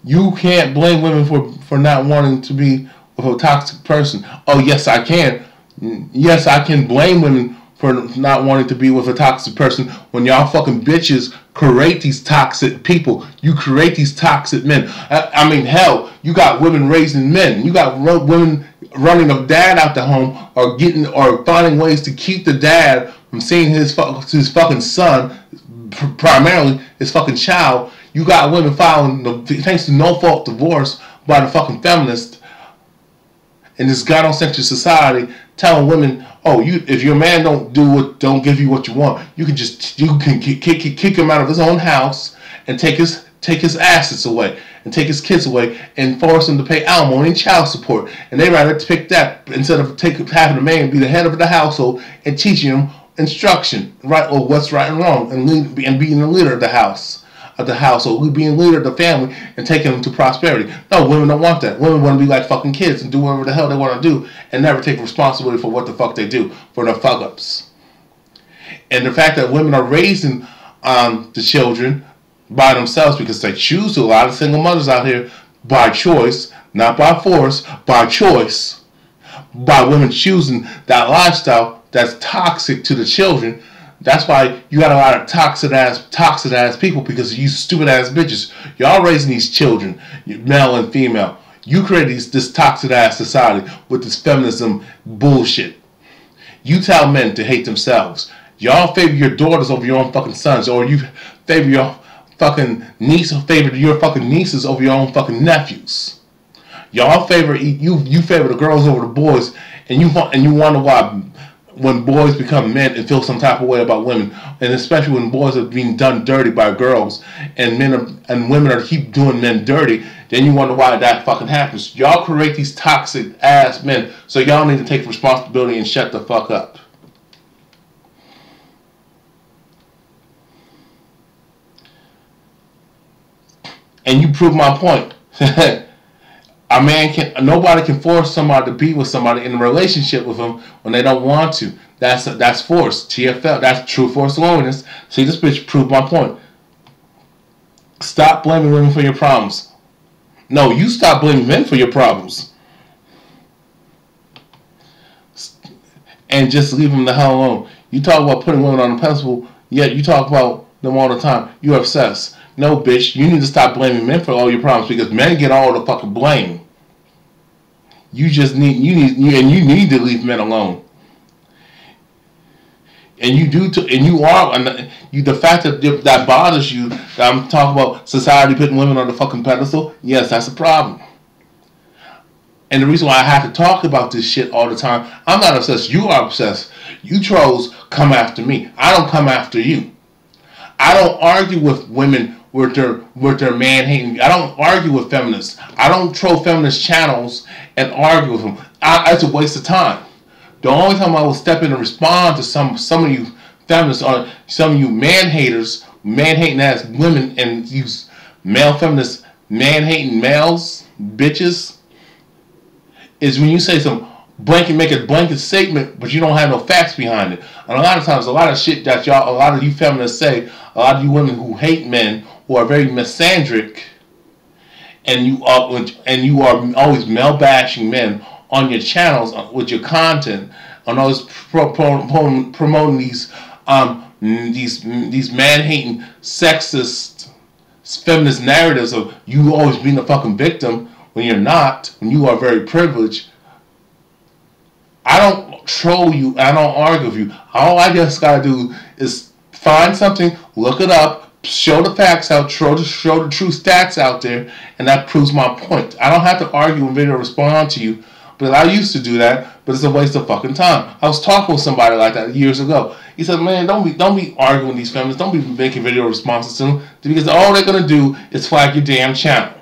You can't blame women for not wanting to be with a toxic person. Oh, yes, I can. Yes, I can blame women for not wanting to be with a toxic person when y'all fucking bitches create these toxic people. You create these toxic men. I mean, hell, you got women raising men. You got women running a dad out the home or finding ways to keep the dad from seeing his fucking son, primarily his fucking child. You got women filing, thanks to no-fault divorce by the fucking feminists in this god-sexual society, telling women, oh, if your man don't give you what you want, you can kick him out of his own house and take his assets away and take his kids away and force him to pay alimony and child support. And they rather pick that instead of having a man be the head of the household and teaching him instruction, right, or what's right and wrong, and being the leader of the household, being leader of the family, and taking them to prosperity. No, women don't want that. Women want to be like fucking kids and do whatever the hell they want to do and never take responsibility for what the fuck they do, for their fuck ups. And the fact that women are raising the children by themselves because they choose to. A lot of single mothers out here by choice, not by force, by choice, by women choosing that lifestyle that's toxic to the children. That's why you got a lot of toxic ass people, because of you stupid ass bitches. Y'all raising these children, male and female. You created this toxic ass society with this feminism bullshit. You tell men to hate themselves. Y'all favor your daughters over your own fucking sons, or you favor your fucking niece, or favor your fucking nieces over your own fucking nephews. Y'all favor you favor the girls over the boys, and you wonder why when boys become men and feel some type of way about women, and especially when boys are being done dirty by girls, and women are keep doing men dirty, then you wonder why that fucking happens. Y'all create these toxic ass men, so y'all need to take responsibility and shut the fuck up. And you prove my point. Nobody can force somebody to be with somebody in a relationship with them when they don't want to. That's force. TFL. That's true force loneliness. See, this bitch proved my point. Stop blaming women for your problems. No, you stop blaming men for your problems. And just leave them the hell alone. You talk about putting women on a pedestal, yet you talk about them all the time. You're obsessed. No, bitch, you need to stop blaming men for all your problems, because men get all the fucking blame. You need to leave men alone. And the fact that bothers you, that I'm talking about society putting women on the fucking pedestal, yes, that's a problem. And the reason why I have to talk about this shit all the time, I'm not obsessed, you are obsessed. You trolls come after me. I don't come after you. I don't argue with women with their man hating. I don't argue with feminists. I don't troll feminist channels and argue with them. It's a waste of time. The only time I will step in and respond to some of you feminists, or some of you man haters, man hating ass women, and use male feminists, man hating males, bitches, is when you say make a blanket statement, but you don't have no facts behind it. And a lot of times, a lot of shit that a lot of you feminists say, a lot of you women who hate men, who are very misandric, and you are always male bashing men on your channels with your content, on always promoting these man hating sexist feminist narratives of you always being a fucking victim when you're not, when you are very privileged. I don't troll you. I don't argue with you. All I just gotta do is find something, look it up, show the facts out, show the true stats out there, and that proves my point. I don't have to argue and video respond to you, but I used to do that, but it's a waste of fucking time. I was talking with somebody like that years ago. He said, man, don't be arguing with these feminists, don't be making video responses to them, because all they're gonna do is flag your damn channel,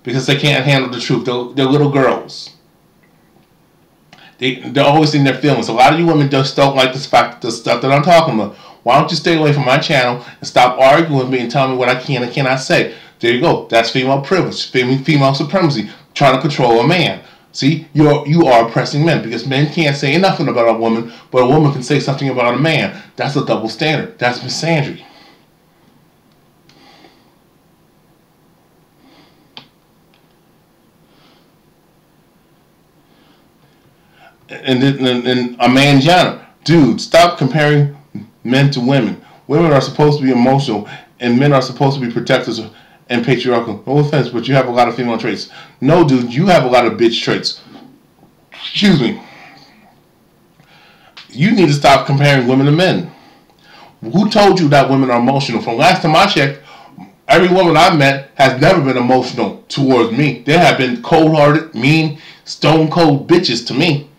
because they can't handle the truth. They're little girls. They're always in their feelings. A lot of you women just don't like the stuff that I'm talking about. Why don't you stay away from my channel and stop arguing with me and tell me what I can and cannot say? There you go. That's female privilege, female supremacy, trying to control a man. See, you are oppressing men, because men can't say nothing about a woman, but a woman can say something about a man. That's a double standard. That's misandry. And a man genre. Dude, stop comparing men to women. Women are supposed to be emotional, and men are supposed to be protectors and patriarchal. No offense, but you have a lot of female traits. No, dude, you have a lot of bitch traits. Excuse me. You need to stop comparing women to men. Who told you that women are emotional? From last time I checked, every woman I've met has never been emotional towards me. They have been cold-hearted, mean, stone-cold bitches to me.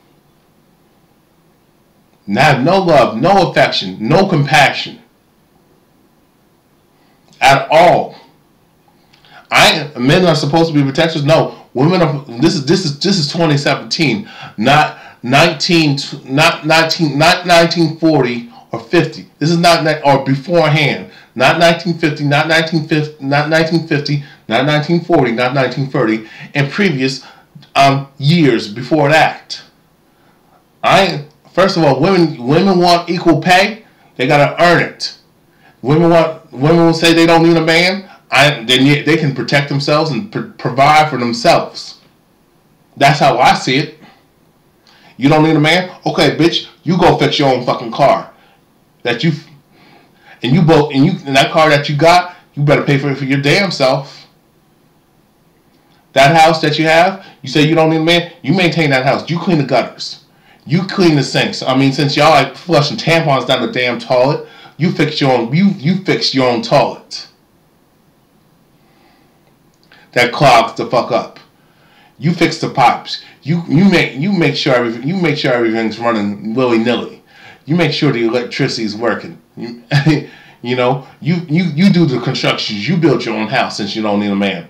Now, no love, no affection, no compassion at all. Men are supposed to be protectors. No, women are. This is 2017, not 1940 or 50. This is not or beforehand. Not 1950, not 1950, not 1940, not 1930, and previous years before that. First of all, women want equal pay. They gotta earn it. Women will say they don't need a man. Then they can protect themselves and provide for themselves. That's how I see it. You don't need a man? Okay, bitch, you go fix your own fucking car. And that car that you got, you better pay for it for your damn self. That house that you have, you say you don't need a man, you maintain that house. You clean the gutters. You clean the sinks. I mean, since y'all like flushing tampons down the damn toilet, you fix your own toilet. That clogs the fuck up. You fix the pipes. You make sure everything's running willy nilly. You make sure the electricity is working. You do the constructions. You build your own house since you don't need a man.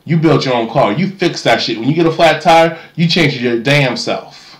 You build your own car. You fix that shit. When you get a flat tire, you change it your damn self.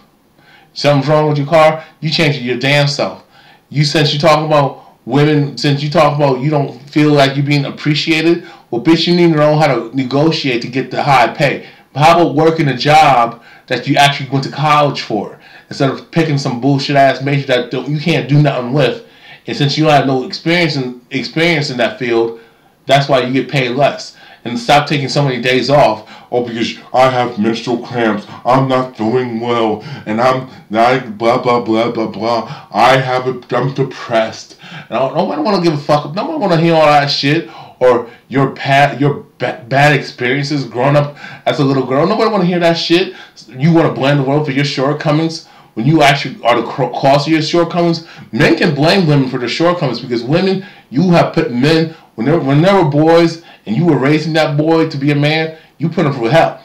Something's wrong with your car, you change it your damn self. Since you talk about women, since you talk about you don't feel like you're being appreciated, well, bitch, you need to know how to negotiate to get the high pay. But how about working a job that you actually went to college for, instead of picking some bullshit ass major that you can't do nothing with? And since you don't have no experience in that field, that's why you get paid less. And stop taking so many days off. Oh, because I have menstrual cramps, I'm not doing well, and I'm not blah blah blah blah blah. I'm depressed. Nobody want to give a fuck. Nobody want to hear all that shit, or your bad experiences growing up as a little girl. Nobody want to hear that shit. You want to blame the world for your shortcomings when you actually are the cause of your shortcomings. Men can blame women for their shortcomings, because women, you have put men when they were boys and you were raising that boy to be a man. You put him through hell.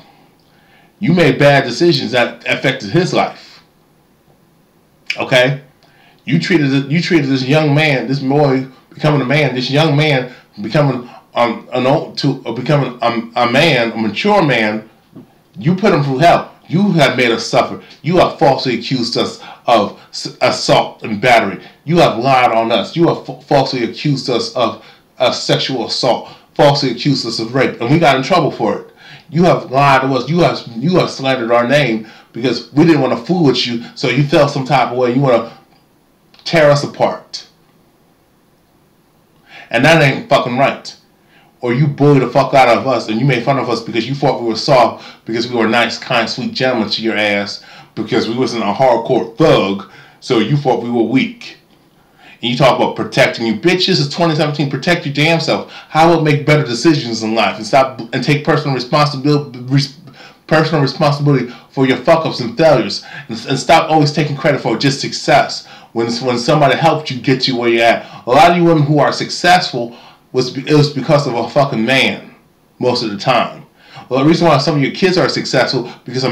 You made bad decisions that affected his life. Okay? You treated this young man, this boy becoming a man, this young man becoming a man, a mature man. You put him through hell. You have made us suffer. You have falsely accused us of assault and battery. You have lied on us. You have falsely accused us of sexual assault. Falsely accused us of rape, and we got in trouble for it. You have lied to us. You have slandered our name because we didn't want to fool with you. So you felt some type of way. You want to tear us apart, and that ain't fucking right. Or you bullied the fuck out of us, and you made fun of us because you thought we were soft, because we were nice, kind, sweet gentlemen to your ass, because we wasn't a hardcore thug. So you thought we were weak. And you talk about protecting you. Bitch, this is 2017. Protect your damn self. How will make better decisions in life and take personal responsibility for your fuck ups and failures, and stop always taking credit for just success when somebody helped you get to where you're at. A lot of you women who are successful it was because of a fucking man most of the time. Well, the reason why some of your kids are successful because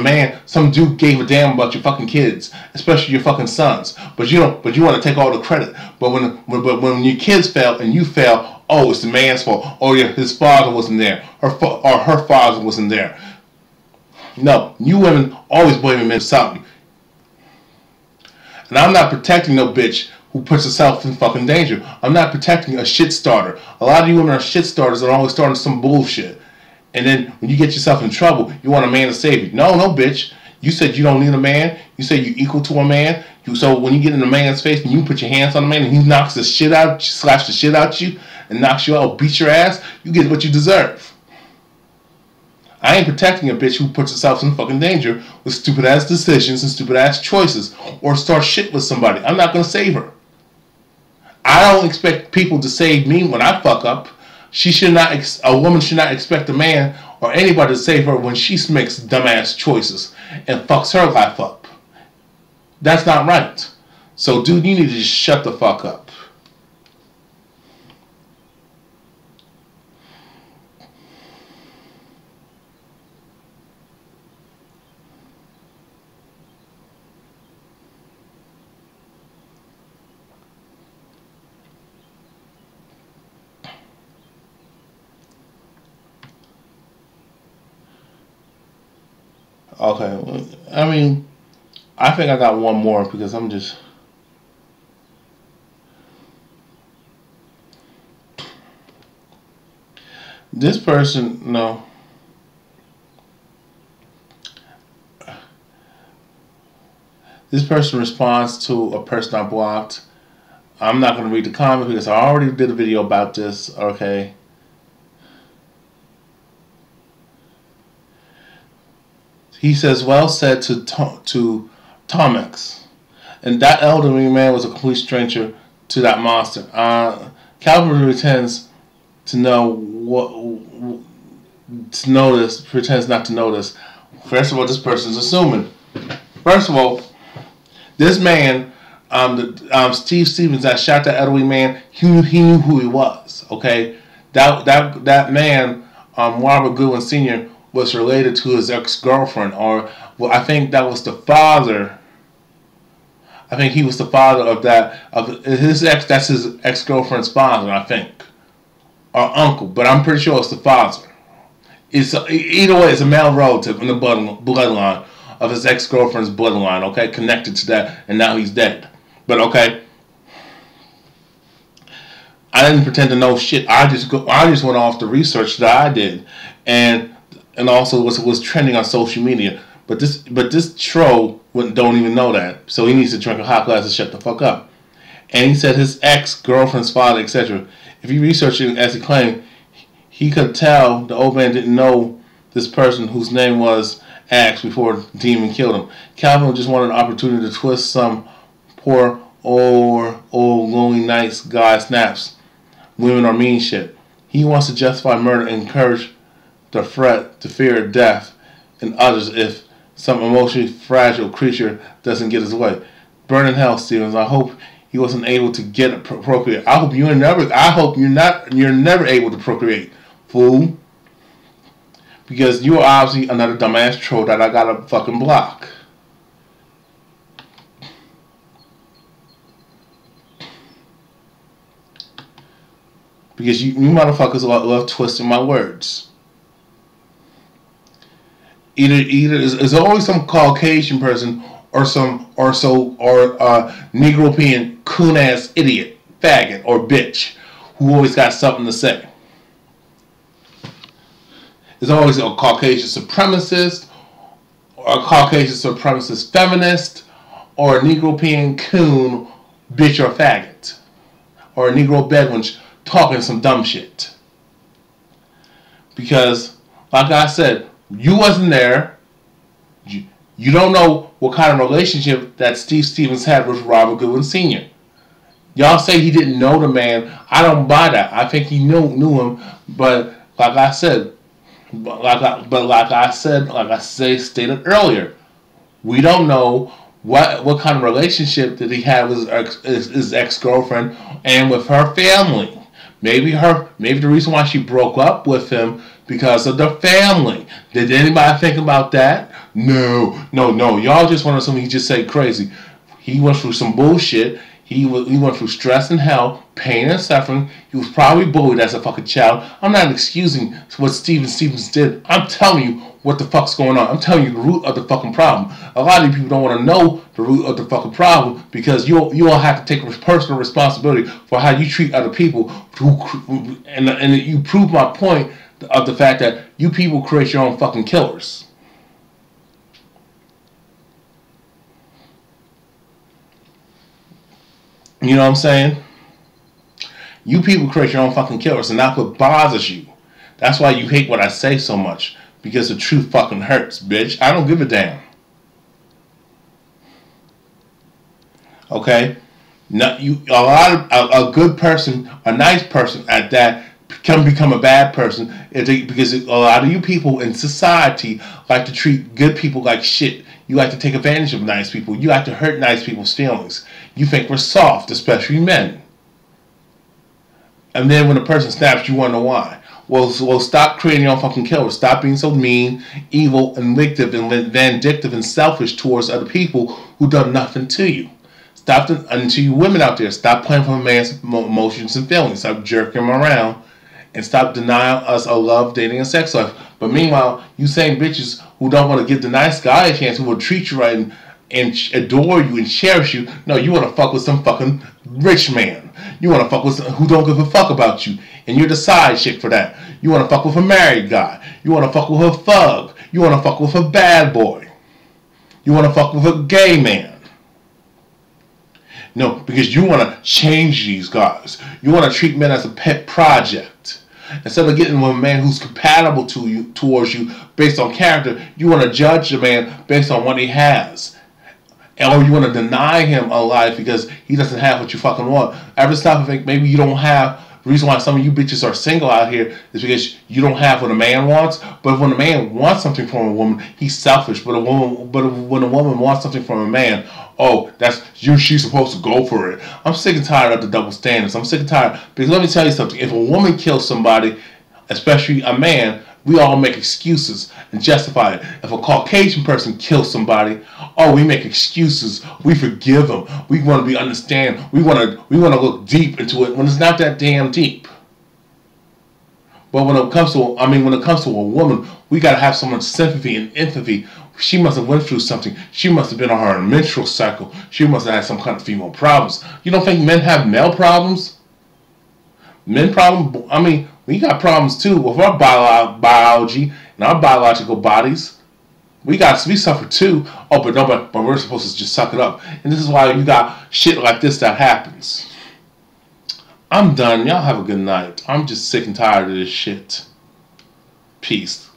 some dude gave a damn about your fucking kids, especially your fucking sons. But you want to take all the credit. But when your kids fail and you fail, oh, it's the man's fault. Oh, yeah, his father wasn't there, or her father wasn't there. No, you women always blame men for something. And I'm not protecting no bitch who puts herself in fucking danger. I'm not protecting a shit starter. A lot of you women are shit starters and always starting some bullshit. And then when you get yourself in trouble, you want a man to save you. No, bitch. You said you don't need a man. You said you're equal to a man. So when you get in a man's face and you put your hands on a man and he knocks the shit out, slaps the shit out you, and knocks you out, beats your ass, you get what you deserve. I ain't protecting a bitch who puts herself in fucking danger with stupid ass decisions and stupid ass choices, or start shit with somebody. I'm not gonna save her. I don't expect people to save me when I fuck up. A woman should not expect a man or anybody to save her when she makes dumbass choices and fucks her life up. That's not right. So, dude, you need to just shut the fuck up. Okay, I mean, I think I got one more because I'm just... This person, no. This person responds to a person I blocked. I'm not going to read the comment because I already did a video about this, okay? He says, well said to Tomex. And that elderly man was a complete stranger to that monster. Calvin pretends to know pretends not to notice. First of all, this person's assuming. First of all, this man, Steve Stevens, that shot that elderly man, he knew who he was. Okay, that man, Robert Goodwin Sr., was related to his ex-girlfriend, or well, I think that was the father. I think he was the father of his ex. That's his ex-girlfriend's father, I think, or uncle. But I'm pretty sure it's the father. Either way, it's a male relative in the bloodline of his ex-girlfriend's bloodline. Okay, connected to that, and now he's dead. But okay, I didn't pretend to know shit. I just went off the research that I did, and also was trending on social media. But this troll don't even know that, so he needs to drink a hot glass and shut the fuck up. And he said his ex-girlfriend's father, etc. If he researched it as he claimed, he could tell the old man didn't know this person whose name was X before Demon killed him. Calvin just wanted an opportunity to twist some poor old lonely nice guy snaps. Women are mean shit. He wants to justify murder and encourage the threat to fear death in others if some emotionally fragile creature doesn't get his way. Burn in hell, Stevens. I hope he wasn't able to get procreate. I hope you're never able to procreate, fool. Because you are obviously another dumbass troll that I gotta fucking block. Because you motherfuckers love twisting my words. Either there's always some Caucasian person or Negro-pean coon ass idiot, faggot or bitch who always got something to say. There's always a Caucasian supremacist or a Caucasian supremacist feminist or a Negro-pean coon bitch or faggot or a Negro Bedouin talking some dumb shit. Because, like I said, you wasn't there. You don't know what kind of relationship that Steve Stevens had with Robert Goodwin Sr. Y'all say he didn't know the man. I don't buy that. I think he knew him, but like I said, stated earlier, we don't know what kind of relationship that he had with his ex-girlfriend and with her family. Maybe the reason why she broke up with him because of the family. Did anybody think about that? No. Y'all just want to assume he just said crazy. He went through some bullshit. He went through stress and hell, pain and suffering. He was probably bullied as a fucking child. I'm not excusing what Steven Stevens did. I'm telling you what the fuck's going on. I'm telling you the root of the fucking problem. A lot of you people don't want to know the root of the fucking problem because you all have to take personal responsibility for how you treat other people. And you prove my point of the fact that you people create your own fucking killers. You know what I'm saying? You people create your own fucking killers, and that's what bothers you. That's why you hate what I say so much, because the truth fucking hurts, bitch. I don't give a damn. Okay? A good person, a nice person at that, can become a bad person because a lot of you people in society like to treat good people like shit. You like to take advantage of nice people. You like to hurt nice people's feelings. You think we're soft, especially men. And then when a person snaps, you wonder why. Well, stop creating your own fucking killers. Stop being so mean, evil, and vindictive and selfish towards other people who done nothing to you. And to you women out there, stop playing for a man's emotions and feelings. Stop jerking them around. And stop denying us our love, dating, and sex life. But meanwhile, you same bitches who don't want to give the nice guy a chance, who will treat you right and adore you and cherish you. No, you want to fuck with some fucking rich man. You want to fuck with some who don't give a fuck about you. And you're the side chick for that. You want to fuck with a married guy. You want to fuck with a thug. You want to fuck with a bad boy. You want to fuck with a gay man. No, because you want to change these guys. You want to treat men as a pet project. Instead of getting with a man who's compatible to you, towards you, based on character, you want to judge the man based on what he has. Or you want to deny him a life because he doesn't have what you fucking want. Every stop, I think maybe you don't have. The reason why some of you bitches are single out here is because you don't have what a man wants. But when a man wants something from a woman, he's selfish. But when a woman wants something from a man, oh, that's you. She's supposed to go for it. I'm sick and tired of the double standards. I'm sick and tired because let me tell you something. If a woman kills somebody, especially a man, we all make excuses and justify it. If a Caucasian person kills somebody, oh, we make excuses. We forgive them. We want to be understand. We want to look deep into it when it's not that damn deep. But when it comes to a woman, we gotta have so much sympathy and empathy. She must have went through something. She must have been on her menstrual cycle. She must have had some kind of female problems. You don't think men have male problems? Men problem. We got problems too with our biology and our biological bodies. We suffer too. Oh, but we're supposed to just suck it up. And this is why you got shit like this that happens. I'm done. Y'all have a good night. I'm just sick and tired of this shit. Peace.